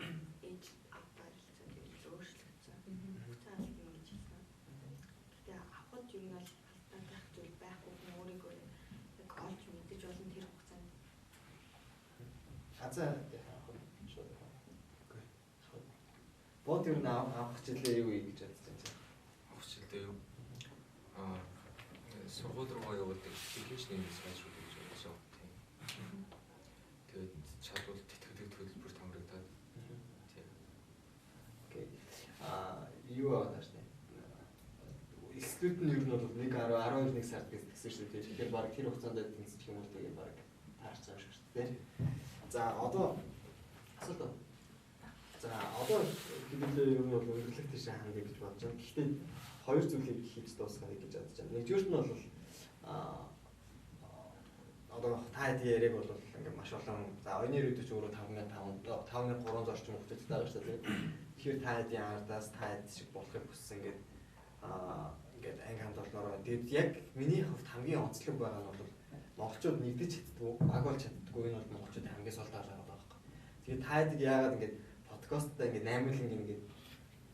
ээж аваад ирсэн. Тэгээд өөрчлөгдсөн. Хугацаа алт юм гэж хэлсэн. Гэтэ авахд юу нэг алдаа байх зүйл байхгүй нь өөрийгөө яг олж мэдэж олон тэр хугацаанд. Азаа бод юу авах хичээлээ юу гэж бодож байна. Хүчилтэй юу? Сургууль руугаа явуулдаг application-ийн сайжруулах гэж бодож байна. Тэгээд чадвал тэтгэдэг төлбөр томрогдоод. Тийм. Окей. Юу аваад байна? Студент нь ер нь бол 1 сард гэсэн шүү дээ. Тэгэхээр баг тэр хугацаанд тэнцэх юм бол тэгээд баг таарч байгаа шүү дээ. За одоо асуулт байна. За одоо хэдүүлээ ер нь бол өндөрлөх тийш хандъя гэж бодож байна. Гэхдээ хоёр зүйлийг хийж дуусгахыг гэж бодож байна. Нэгдүгээр нь бол одоо та хэд яриаг бол ингээд маш олон за оюуны ирээдүйд ч өөрөө 5500 орчим хүүхдүүд байгаа шүү дээ. Тэгэхээр та хэд яардаас та хэд шиг болохыг хүссэн гэдэг ингээд анги хамт олноороо. Тэгээд яг миний хувьд хамгийн онцлог байгаа нь бол монголчууд нэгдэж чаддгүй, баг болж чаддгүй энэ бол монголчууд хамгийн сул талаар байгаа байхгүй. Тэгээд та хэд яагаад ингээд подкасттай ингээд 8 л ингээд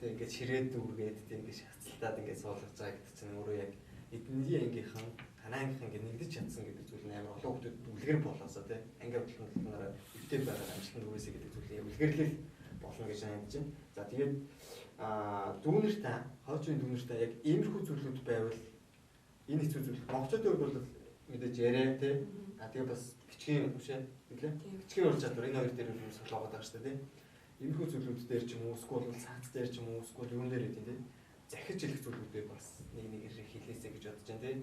тэг ингээд ширээд дүүргээд тэг ингээд шаталтаад ингээд суулгаж байгаа гэдэг чинь өөрөө яг эдний ангийнхан танай ангийнхан ингээд нэгдэж чадсан гэдэг зүйл нь амар олон хүмүүс үлгэр болоосоо тий анги бодлогоороо өвтэй байгаа амжилтанд хүрээсэй гэдэг зүйлийг үлгэрлэл болно гэж найдаж байна. За тэгээд дүүнэртэй хойчны дүүнэртэй яг иймэрхүү зүйлүүд байвал энэ хэцүү зүйл монголчуудын хувьд бол мэдээж яриа тий тэгээ бас бичгийн үшээ хэлээ бичгийн ур чадвар энэ хоёр дээр юм солоогоод байгаа шүү дээ тий иймэрхүү зүйлүүд дээр ч юм уу эсвэл цаац дээр ч юм уу эсвэл юун дээр гэдэг тий захиж хэлэх зүйлүүдээ бас нэг хэлээсэй гэж бодож байна тий.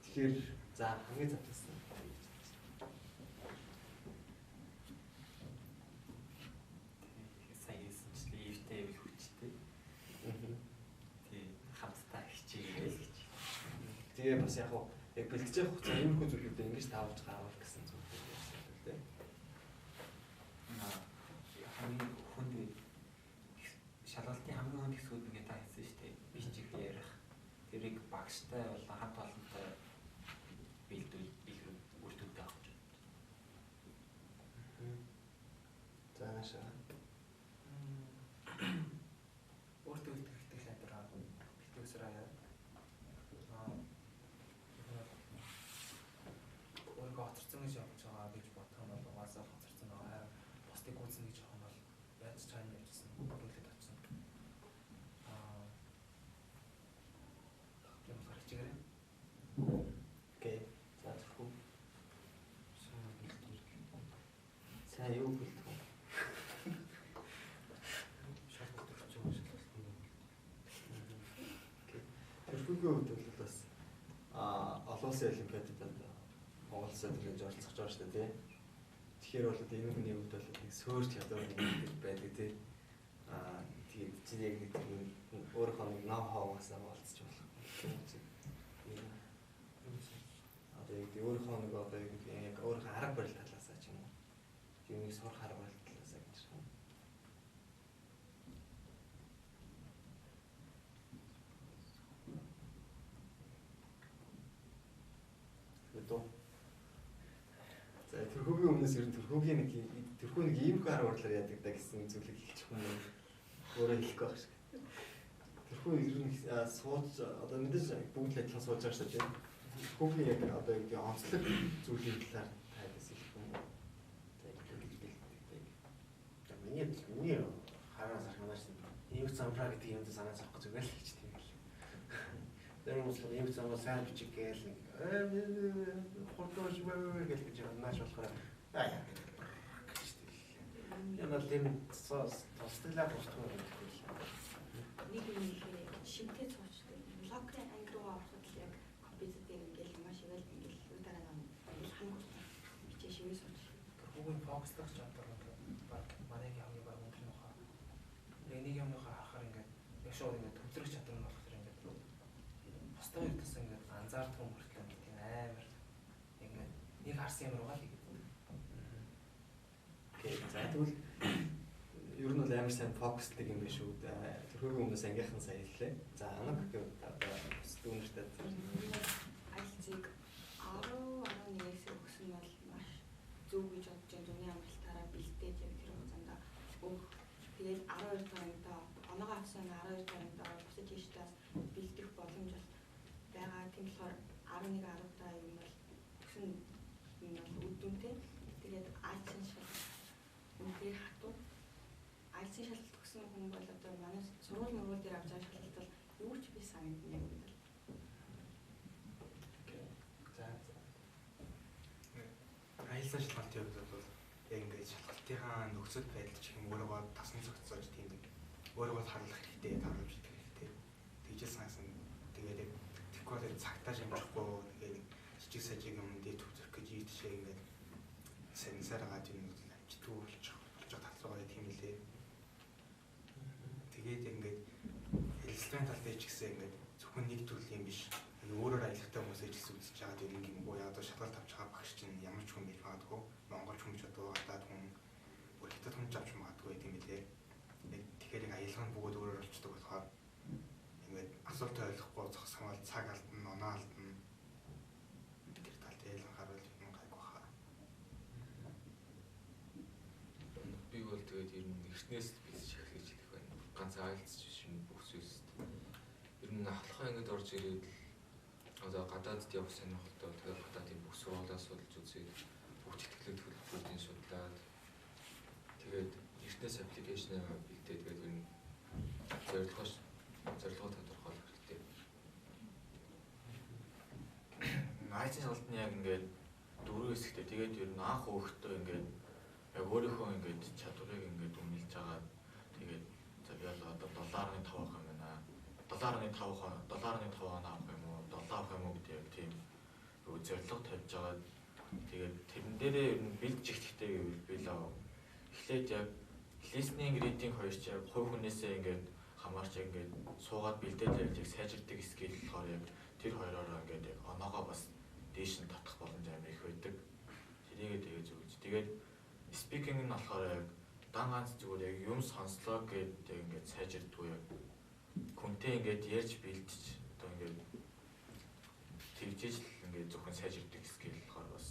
Тэгэхээр за хамгийн завтсан. Сайн хэлсэнчлээ ивтэй ивэл хүчтэй. Тийм хамтдаа хичээгээл гэж. Тэгээ бас яг бэлтгэж явах хугацаа иймэрхүү зүйлүүдээ ингэж таавж гаргавал гэсэн зүйл байна тий. Хамгийн хүнд шалгалтын хамгийн хүнд хэсгүүд ингээд та хэлсэн шүү дээ. Бичиг ярих. Тэрийг багштай болон хамт олонтой бэлдүүл үрдүүлдэг авах гэж. За наашаа. өөртөө үлдэх шийдвэр битүүсраа яа. Өөрийгөө хоцорсон гэж явж байгаа гэж бодох юм бол угаасаа хоцорсон байгаа. Бусдыг гүйцэнэ гэж явах нь бол яаж чаана явжсэн бүрэлдэхүүн очсон. Тийм харчигээрээ. Окей. За зөвхөн сайн юу бэлтгэв. Тэрхүүгийн хувьд бол бас олон улсын олимпиадад Монгол улсад ингэж оролцож байгаа шүү дээ тий. Тэгэхээр бол энэ хүний хувьд бол нэг сөөр чадвар нэг байдаг тий. Тэгээд чи яг нэг өөрийнхөө нэг ноу хаваасаа болцож болох. Одоо яг өөрийнхөө нэг одоо яг өөрийнхөө арга барил талаасаа ч юм уу. Юунийг сурах арга барил талаасаа гэж байна. За тэрхүүгийн өмнөөс ер нь тэрхүүгийн нэг иймэрхүү арга барилаар яадаг да гэсэн зүйлийг хэлчих юм уу. Өөрөө хэлэхгүй байх шиг. Тэрхүү ер нь сууж одоо мэдээж бүгд л адилхан сууж байгаа шүү дээ. Тэрхүүгийн яг одоо яг онцлог зүйлийн талаар тайлбарлаж хэлэх юм уу. Тэгээд гэж бэлддэг. Миний хараа сарханаас ийм замбра гэдэг юмд санаа зовох зүгээр л гэж тийм л. Тэр хүмүүс л ийм замбра сайн бичих гээл нэг хурдууш гэж нааш болохоор яна тийм тустлаа босдгоо гэдэг. Нэг юм ихээр шимтэй цуучдаг. Локрын анги руу ороход л яг компьютер дээр ингээл маш ивэл ингээл удараа нам хангуул бичээ шивээс сууч. Хүүгийн фокуслах чадвар баг манайгийн хамгийн баг өндөр нь хаа. Нэг юмнийхаа харахаар ингээд яг шууд ингээд төвлөрөх чадвар нь болохоор ингээд босдгоо ирдсэн ингээд анзаардаг юм хүртэл ингээд амар нэг харсан юм байгаа л гэдэг. Окей. За тэгвэл ер нь бол амар сайн фокусдаг юм биш үү? Тэрхүү өмнөөс ангийнхан сайн хэллээ. За анаг гэвэл дүүнэртэй Айлцыг 10-11-ээс өгсөн нь бол маш зөв гэж бодож байна. Зуны амралтаараа бэлдээд яг тэр хугацаанд өг. Тэгээд 12 цагтаа оноогоо авсан 12 цагтаа бусад тийштээс бэлдэх боломж бол байгаа. Тийм болохоор 11-10-таа юм бол өгсөн юм бол үдүнтэй. Тэгээд айлцын шал үнээр хатуу. Айлцын шалгалт өгсөн хүн бол одоо манай сургууль дээр авч байгаа шалгалт бол юу ч би санагдана юм байна. Аялсан шалгалтын хувьд бол яг ингээд шалгалтынхаа нөхцөл байдал ч юм өөрийгөө тасн зохицуулж тийм өөрийгөө харуулах хэрэгтэй, харуулж идэх хэрэгтэй. Тэгжээс санасан тэгээд яг тэгэхгүй бол цагтаа шимжихгүй тэгээд жижиг сажиг юм дээр төвлөрөх гэж ийдшээ ингээд сенсор гад юм амжтгүй болж тал руугаа тийм үлээ. Тэгээд ингээд хэлслийн тал дээр ч гэсэн ингээд зөвхөн нэг төрлийн биш өөрөөр аялагтай хүмүүсээ ч үзэж байгаа юм гэмгүй яг одоо шалгалт авч байгаа багш чинь ямар ч хүн биш магадгүй монголч хүн ч одоо гадаад хүн бүр хятад хүн ч авч магадгүй гэдэг юм билээ. Тэгэхээр яг аялал нь бүгд өөрөөр болчдөг болохоор ингээд асуулт ойлгохгүй зогсоомол цаг алдна, оноо алдна. Тэр тал дээр харуул юм гайгүй хаа. Би бол тэгээд ер нь эртнээс бич эхлэж хэлэх байна. Ганц айлцч биш юм бүх зүйлс. Ер нь ахлахаа ингэж орж ирээд одоо гадаадд явах сонирхолтой тэгээд гадаадын бүх сургуулиас судалж үзээд бүх тэтгэлэг төлөвлөлтүүдийн судлаад тэгээд эртнээс аппликейшнээ бэлдээд тэгээд ер нь зорилгоо тодорхойлох хэрэгтэй. Айцын шалгалтны яг ингээд дөрөв хэсэгтэй тэгээд ер нь анх өөхтөө ингээд яг өөрийнхөө ингээд чадварыг ингээд үнэлж байгаа. Тэгээд за би одоо 7.5 авах юм байна. 7.5 авах юм уу? 7 авах юм уу гэдэг яг тийм зорилго тавьж байгаа. Тэгээд тэрэн дээрээ ер нь бэлдэж ихтэй гэвэл би л эхлээд яг listening reading хоёр ч яг хувь хүнээсээ ингээд хамаарч ингээд суугаад бэлдээд ярьж сайжирдаг скил болохоор яг тэр хоёроор ингээд яг оноогоо бас дээш нь татах боломж амар их байдаг. Тэрийгээ тэгээ зөвлөж. Тэгээд speaking нь болохоор яг дан ганц зүгээр яг юм сонслоо гэдэг ингээд сайжирдгүй яг хүнтэй ингээд ярьж бэлдэж одоо ингээд тэгжиж ингээд зөвхөн сайжирдаг скил болохоор бас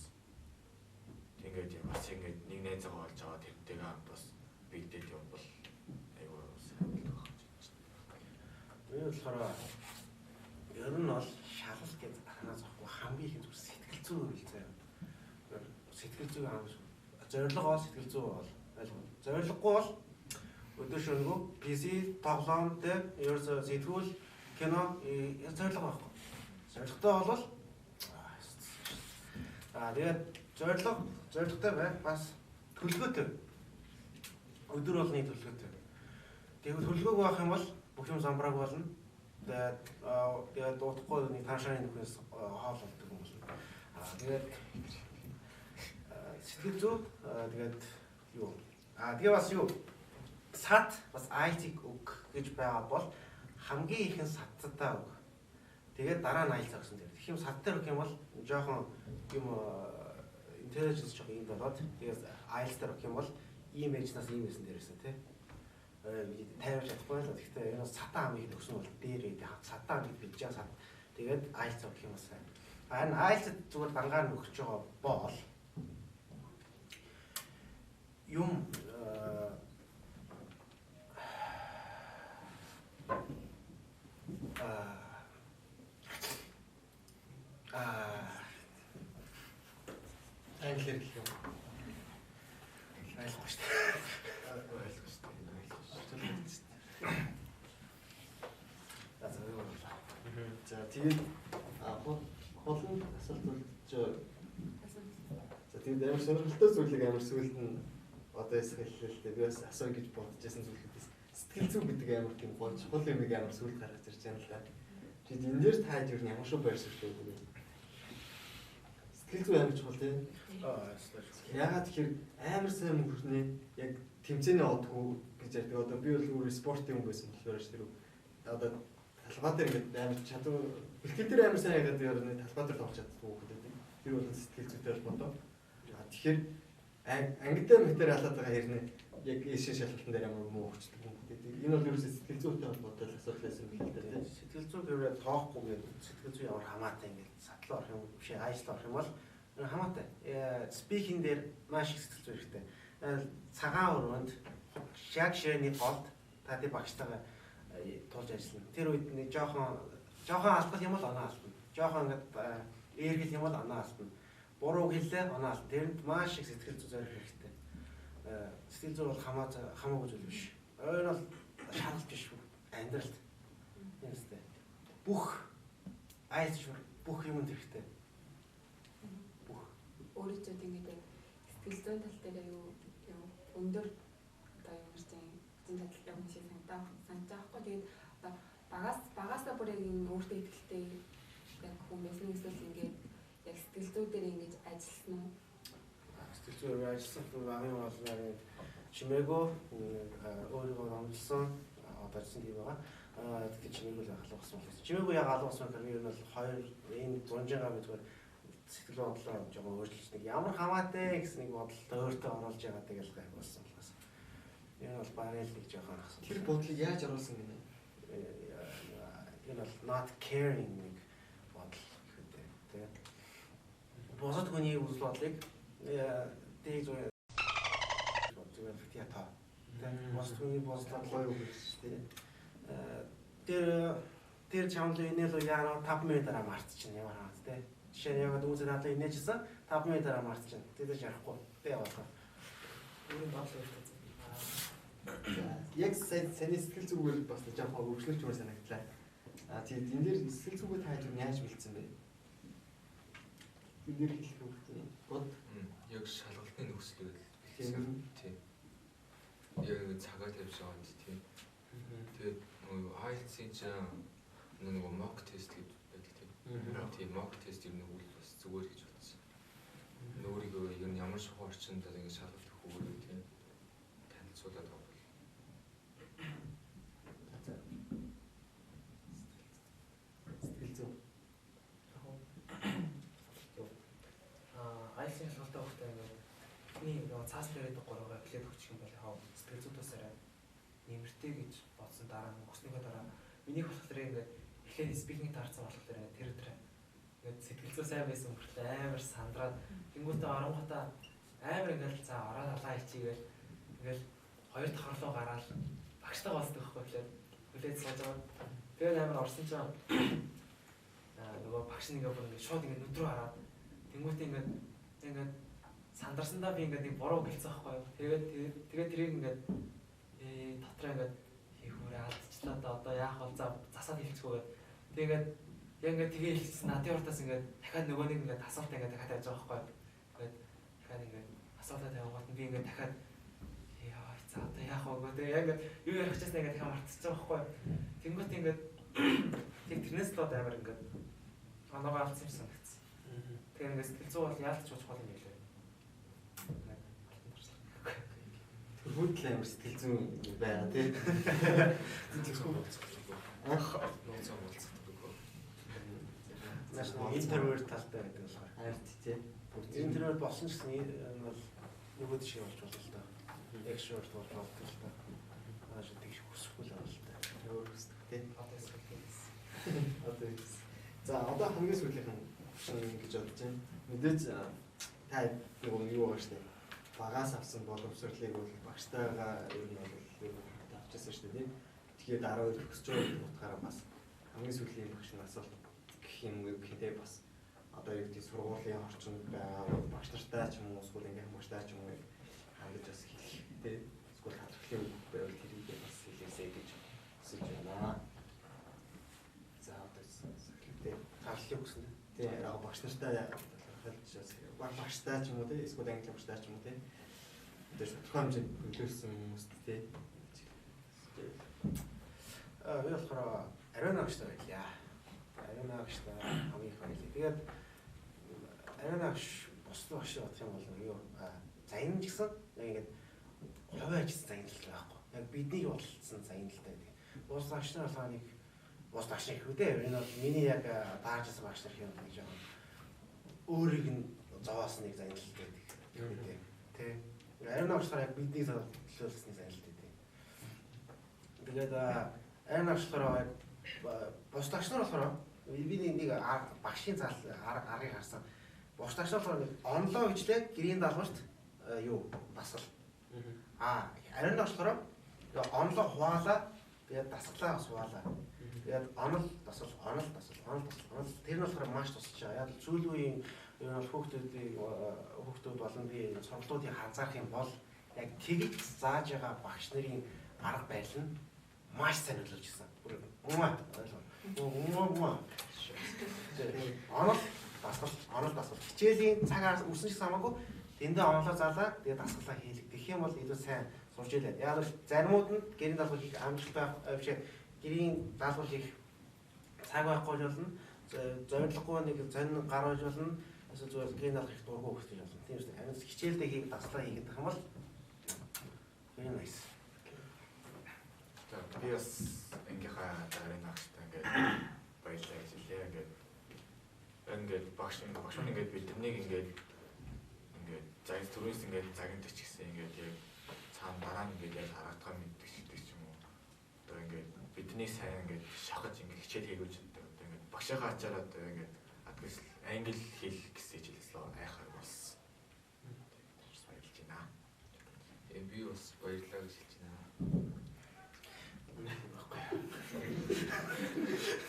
тэгээд бас ингээд нэг найзаагаа олж аваад тэрнтэйгээ хамт бас бэлдээд явбал айгүй сайн болох гэж байна. Би болохоор ер нь бол шалгалт гэдэг танаа зоохгүй хамгийн их зүр сэтгэл зүй хөвөлцөө. Сэтгэл зүй хамгийн зорилго бол сэтгэл зүй бол зорилгогүй бол өдөр шөнөгүй PC тоглоом дээр ерөөсөө сэтгүүл кино зорилго байхгүй. Зорилготой бол тэгээд зорилготой бай бас төлөвлөгөөтэй. Өдөр болгоны төлөвлөгөөтэй. Тэгээд төлөвлөгөөг авах юм бол бүх юм самбрааг болно. Тэгээд дутхгүй нэг таашааны нөхөөс хоол болдог юм болно. Тэгээд сэтгэл зүй тэгээд юу тэгээ бас юу сат бас айлцыг өг гэж байгаа бол хамгийн ихэн сатцтай өг. Тэгээд дараа нь айлцаа гэсэн дээр. Тэгэх юм сат дээр өгөх юм бол жоохон юм intelligence жоохон юм болоод тэгээд айлц дээр өгөх юм бол ийм ээжнээс ийм байсан дээрээсээ тий. Тайварч чадахгүй л. Гэхдээ энэ сатаа хамгийн их өгсөн бол дээрээ сатаа гэж бэлж байгаа сат. Тэгээд айлц өгөх юм бас. Энэ айлц зүгээр дангаар нь өгч байгаа бол юм англиэр гэх юм. ойлгохгүй шүү дээ. За тэгээд холын асуулт болж за тэгээд амар сонирхолтой зүйлийг амар сүүлд нь одоо хэллээ л дээ. Би бас асууя гэж бодож байсан зүйлүүдээс сэтгэл зүй гэдэг амар тийм гол чухал юмыг амар сүүлд гаргаж ирж байгаа л да. Тэгээд энэ дээр таад юу ямар шүү байр суурь вэ? Сэтгэл зүй амар чухал тийм. Ягаад тэгэхээр амар сайн мөрхнээ яг тэмцээний одгүй гэж ярьдаг. Одоо би бол өөрөө спортын хүн байсан болохоор ш тэр одоо талбай дээр ингээд амар чадвар бэлтгэл дээр амар сайн ягаад яарна талбай дээр тоглож чаддаг хүүхдүүд. Тэр бол сэтгэл зүйтэй холбоотой. Тэгэхээр ангидаа материалаад байгаа хэрнээ яг эшин шалгалтын дээр ямар муу өгчдөг юм гэдэг. Энэ бол ерөөсөө сэтгэл зүйтэй холбоотой асуудал байсан юм л да. Сэтгэл зүй гэвэл тоохгүй гэдэг сэтгэл зүй ямар хамаатай ингээд садлаа орох юм биш айслаа орох юм бол хамаатай. Speaking дээр маш их сэтгэл зүй хэрэгтэй. Цагаан өрөөнд яг ширээний голд та тий багштайгаа тулж ажиллана. Тэр үед нэг жоохон алдах юм бол оноо алдна. Жоохон ингээд эргэл юм бол оноо алдна. Буруу хэллээ оноо алдна. Тэрэнд маш их сэтгэл зүй зорих хэрэгтэй. Сэтгэл зүй бол хамаагүй зүйл биш. Ойр бол шаналж биш амьдралд. Тийм үстэй. Бүх айсшур бүх юмд хэрэгтэй. Бүх өөрөөд ингээд сэтгэл зүйн тал дээр юу өндөр одоо ямар ч юм эзэн талтай хүн шиг санджаахгүй. Тэгээд багасаа бүр яг энэ өөртөө ихтэй яг хүн байсан эсвэл ингээд яг сэтгэл зүй дээр ингэж ажилласан уу? Сэтгэл зүйн ажилласан багын бол чимээгөө өөрийгөө номлосон одоо ч тийм байгаа. Тэгэхээр чимээгөө яг алгасан болсон. Чимээгөө яг алгасан гэхээр ер нь бол хоёр энэ 100-аа мэдгээр сэтгэл бодлоо жоохон өөрчлөж нэг ямар хамаатай гэсэн нэг бодолтой өөртөө оруулж байгаа тэгэл гайх болсон болохоос. Энэ бол барай л нэг жоохон асуу. Тэр бодлыг яаж оруулсан гинэ? Энэ бол not caring нэг бодол гэхтэй. Тэгээд босод хүний үзэл бодлыг тэг зүгээр фитиата. Тэгээд босод хүний бодлоо гоё үг шүү дээ. Тэр чамд энэ л яа 5 минут дараа мартчихна ямар хаа тий. Жишээ нь яг үүсээ надлаа инээжсэн 5 минут дараа марцчихна. Тэгээд ярахгүй. Тэ яваа. Өөрийн бодлоо Яг саний сэтгэл зүгээр бас жоохон өргөжлөж юмар санагдлаа. Тэгээд энэ дээр сэтгэл зүгээ тааж яаж бэлдсэн бэ? Энэ дээр хэлэх үү? Бод яг шалгалтын нөхцөл бэлдсэн. Тийм. Яг цагаа тавьж байгаа юм тийм. Тэгээд IELTS-ийн нэг mock test гэж байдаг тийм. Тийм mock test ер нь үл бас зүгээр гэж бодсон. Өөрийгөө ер нь ямар шоу орчинд ингэ шалгалт өгөх үү тийм. Танилцуулаад байгаа. сэтгэл зүй. IELTS-ийн шалгалтаа өгөхдөө миний цаас дээр байдаг 3-аа плед өгчих юм бол яа сэтгэл зүй тусаараа нэмэртэй гэж бодсон дараа өгснөхийн дараа минийх болохоор ингээд эхлээд спикинг таарсан болохоор тэр ингээд сэтгэл зүй сайн байсан хүртэл амар сандраад тэнгуүтээ оронгуудаа амар ингээд за ороод алаа хийчихгээл ингээд хоёр дахь орлоо гараад багштайгаа болдог байхгүй эхлээд хүлээж сууж байгаа. Тэгээд амар орсон чинь нөгөө багш нэгээ бүр ингээд шууд ингээд нүд рүү хараад тэнгуүтээ ингээд сандарсандаа би ингээд нэг буруу гэлцсэн байхгүй юу. Тэгээд тэрийг ингээд дотроо ингээд хийхүүрээ алдчихлаа да одоо яах вэ засаад хэлчихгүйгээд тэгээд яг ингээд тгээ хэлсэн надын уртаас ингээд дахиад нөгөө нэг ингээд асуулт ингээд дахиад тавьж байгаа байхгүй юу. Тэгээд дахиад ингээд асуултаа тавингууд би ингээд дахиад яа за одоо яах вэ гэдэг яг ингээд юу ярих гэжсэн ингээд дахиад мартчихсан байхгүй юу. Тэнгүүт ингээд тэг тэрнээс л амар ингээд оноогоо алдсан юм санагдсан. Тэгэхээр ингээд сэтгэл зүй бол яалтч ууч бол юм байлээ. Хүртэл амар сэтгэл зүй байгаа тий. Тэгсэн нууцаа болцдог. Интервью талтай байдаг болохоор. Харт тий. Интервью болсон ч гэсэн энэ бол нөгөө шиг болж болно л доо. Экшорт болж болно л доо. Ааш тийш хүсэхгүй л байна л доо. Өөр хүсдэг тий. Одоо сэтгэлээс. Одоо за одоо хамгийн сүүлийнх нь гэж бодож байна. Мэдээж та нөгөө юу байгаа штэ. Багаас авсан боловсролыг бол багштайгаа ер нь бол ер нь авчихсан шүү дээ. Тэгэхээр дараа үе өсч байгаа утгаараа бас хамгийн сүүлийн багш нь асуулт гэх юм уу гэхээ бас одоо юу гэдэг сургуулийн орчинд байгаа багш нартай ч юм уу эсвэл ингээм багштай ч юм уу хандаж бас хэлэх тий. Эсвэл хатгалын үг байвал тэрийг бас хэлээсэй гэж хүсэж байна. За одоо сэхлэтэй Тарлын үгсэн. тий яг багш нартай багштай ч юм уу тий эсвэл англи багштай ч юм уу тий тэр тодорхой хэмжээнд нөлөөлсөн хүмүүст тий би болохоор ариун агштай байлаа. Ариун агштай хамгийн их байлаа. Тэгээд ариун агш бусд багш бодох юм бол юу за энэ ч гэсэн яг ингээд хувийн ажил загналтай байхгүй. Яг бидний бодлолцсон загналтай байдаг. Бус багш нар болохоор нэг бус багш нар хүү дээ. Энэ бол миний яг дааржсан багш нар юм гэж байна. өөрийг нь зовоосныг занилдаг гэдэг. Тэ. Ариун агшлахаар яг бидний төлөөлсныг занилдаг. Тэгээд ариун агшлахаар яг бус тагч нар болохоор би нэг багшийн зал аргыг харсан. Бус тагч нар болохоор онлоо хичлээ гэрийн даалгаварт юу дасгал. Ариун агшлахаар онлоо хуваалаа тэгээд дасглаа сууалаа. Тэгээд онол дасгал тэр нь болохоор маш тусалж байгаа. Яг сүүлийн үеийн ер нь хүүхдүүд болон би сургалтуудыг хазаах юм бол яг тэгж зааж байгаа багш нарын арга барил нь маш сайн нөлөөлж ирсэн. Онол дасгал. Хичээлийн цагаар үсэн ч хамаагүй тэндээ онлоо заалаа тэгээд дасгалаа хийлэг. Тэгэх юм бол илүү сайн сурч илээ. Яг л заримуд нь гэрийн даалгавар хийх амжилттай биш гэрийн даалгавар хийх цаг байхгүй болно. Зориглохгүй нэг зон гаргаж болно. Эсвэл зүгээр гэрийн даалгавар хийх дургүй хөвсөж болно. Тийм үү? Амин хичээлдээ хийх дасгалаа хийгээд байгаа юм бол very nice. Би бас ангийнхаа дараагийн багштай ингээд баярлалаа гэж хэлээ. Ингээд багш ингээд би тэрнийг ингээд цаг түрүүс ингээд загнаж ч гэсэн ингээд яг цаана дараа нь ингээд яг харагдах мэддэг шилдэг ч юм уу. Одоо ингээд бидний сайн ингээд шахаж ингээд хичээл хийгүүж одоо ингээд багшийнхаа ачаар одоо ингээд адгээс англи хэл гэсэн хичээлээс айхаар болсон. Баярлж байна. Би бас баярлалаа гэж хэлж байна.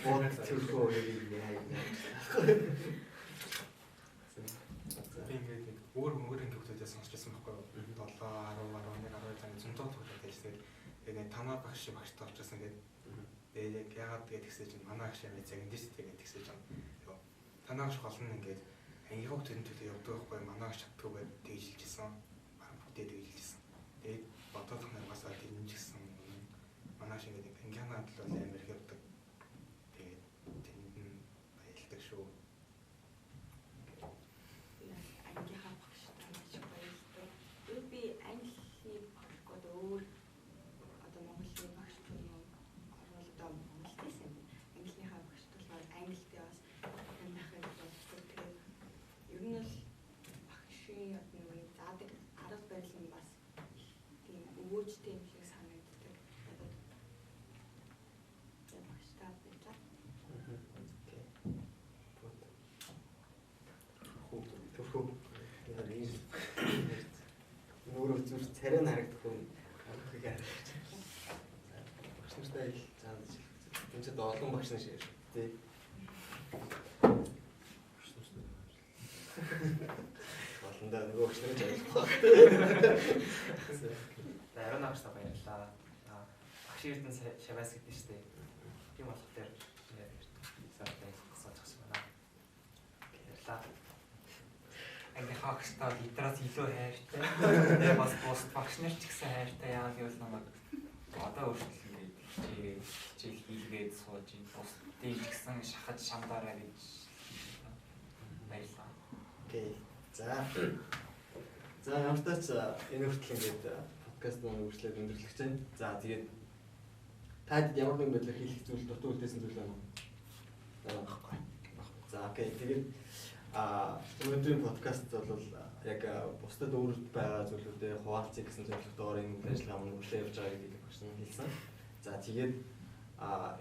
Бод төлхөө яа. Ингээд өөр ингээд хүмүүсээс сонсчихсан байхгүй юу? 7, 10, 11, 12 цагийн зөнтөө төгөлөд ажилласан. Тэгээд танаа багш багштай очсон гэдэг. Тэгээд яг яагаад тэгээд тэгсэж чинь манай багш яг цаг эндээс тэгээд тэгсэж байгаа. Танаа багш гол нь ингээд ангийнхаа төлөв төлөө явдаг байхгүй юу? Манай багш чаддгүй байд тэгж хэлжсэн. Бараг бүтээ тэгж хэлжсэн. Тэгээд бодоод хамаагаасаа дэмжижсэн. Манай шиг ингээд ангийнхаа төлөө амар их явдаг. Тэгээд тэнд нь баялдаг шүү. Өөрөө зүр царай нь харагдахгүй хийг харагдаж байна. Багш нартай ил зааж хэлэх. Энд ч олон багш нар шиг тий. Болондоо нөгөө багш нар ажиллах баг. Ариун агштай баярлалаа. Багш эрдэн шаваас гэдэг нь шүү дээ. Тийм болохоор сартай асууж байна. Баярлалаа. Ангийнхаа багштай лидераас илүү хайртай. Тэгээ бас бус багш нар ч гэсэн хайртай. Яагаад гэвэл намайг одоо өөрчлөлт ингээд хичээл хийлгээд сууж ин бус тийм ч гэсэн шахаж шамдаараа гэж баярлалаа. Окей. За ямар ч тач энэ хүртэл ингээд подкаст үргэлжлээд өндөрлөж байна. За тэгээд таад ямар нэгэн байдлаар хийх зүйл дутуу үлдээсэн зүйл байна уу? Байхгүй. За окей. Тэгээд өнөөдрийн подкаст бол яг бусдад өөрөд байгаа зүйлүүдэд хуваалцъя гэсэн зорилготойгоор энэ үйл ажиллагаа мөн хүлээн явж байгааг хэлэх болсон хэлсэн. За тэгээд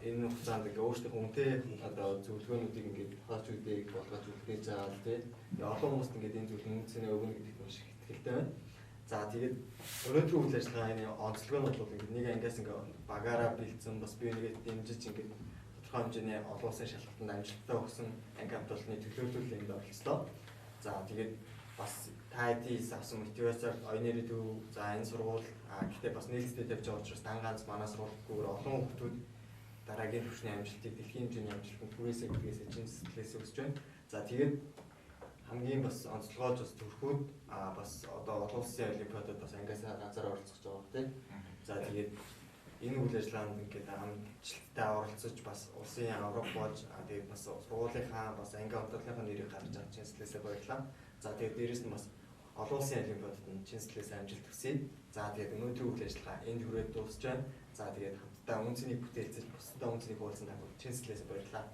энэ хугацаанд ингээ өөрсдийнхөө үнэтэй одоо зөвлөгөөнүүдийг ингээ хаач үдийг болгож үлдээж байгаа тийм. Олон хүмүүст ингээ энэ зүйл үнцний өгнө гэдэгт маш их итгэлтэй байна. За тэгээд өнөөдрийн үйл ажиллагааны онцлог нь бол ингээ нэг ангиас ингээ багаараа бэлдсэн бас бие нэгэд дэмжиж ингээ тодорхой хэмжээний олон улсын шалгалтанд амжилттай өгсөн анги хамтлагны төлөөлөлөнд оролцлоо. За тэгээд бас та хэдийс авсан мотивацаар оюуны төв за энэ сургууль гэхдээ бас нээлттэй тавьж байгаа учраас дан ганц манай сургуульгүй олон хүмүүс дараагийн түвшний амжилтыг дэлхийн хэмжээний амжилтанд хүрээсэй гэдгээс чинь сэтгэлээс өсөж байна. За тэгээд хамгийн бас онцлогоож бас төрхүүд бас одоо олон улсын олимпиадад бас ангиасаа ганцаар оролцож байгаа тийм. За тэгээд энэ үйл ажиллагаанд ингээд амжилттай оролцож бас улсын авраг болж тэгээд бас сургуулийнхаа бас анги хамтлагийнхаа нэрийг гаргаж авч чинь сэтгэлээсээ баярлалаа. За тэгээд дээрэс нь бас олон улсын олимпиадад нь чинь сэтгэлээсээ амжилт хүсье. За тэгээд өнөөдрийн үйл ажиллагаа энд хүрээд дуусч байна. За тэгээд хамтдаа үнцнийг бүтээлцэж бусдаа үнцнийг хуваалцсан танд чинь сэтгэлээсээ баярлалаа.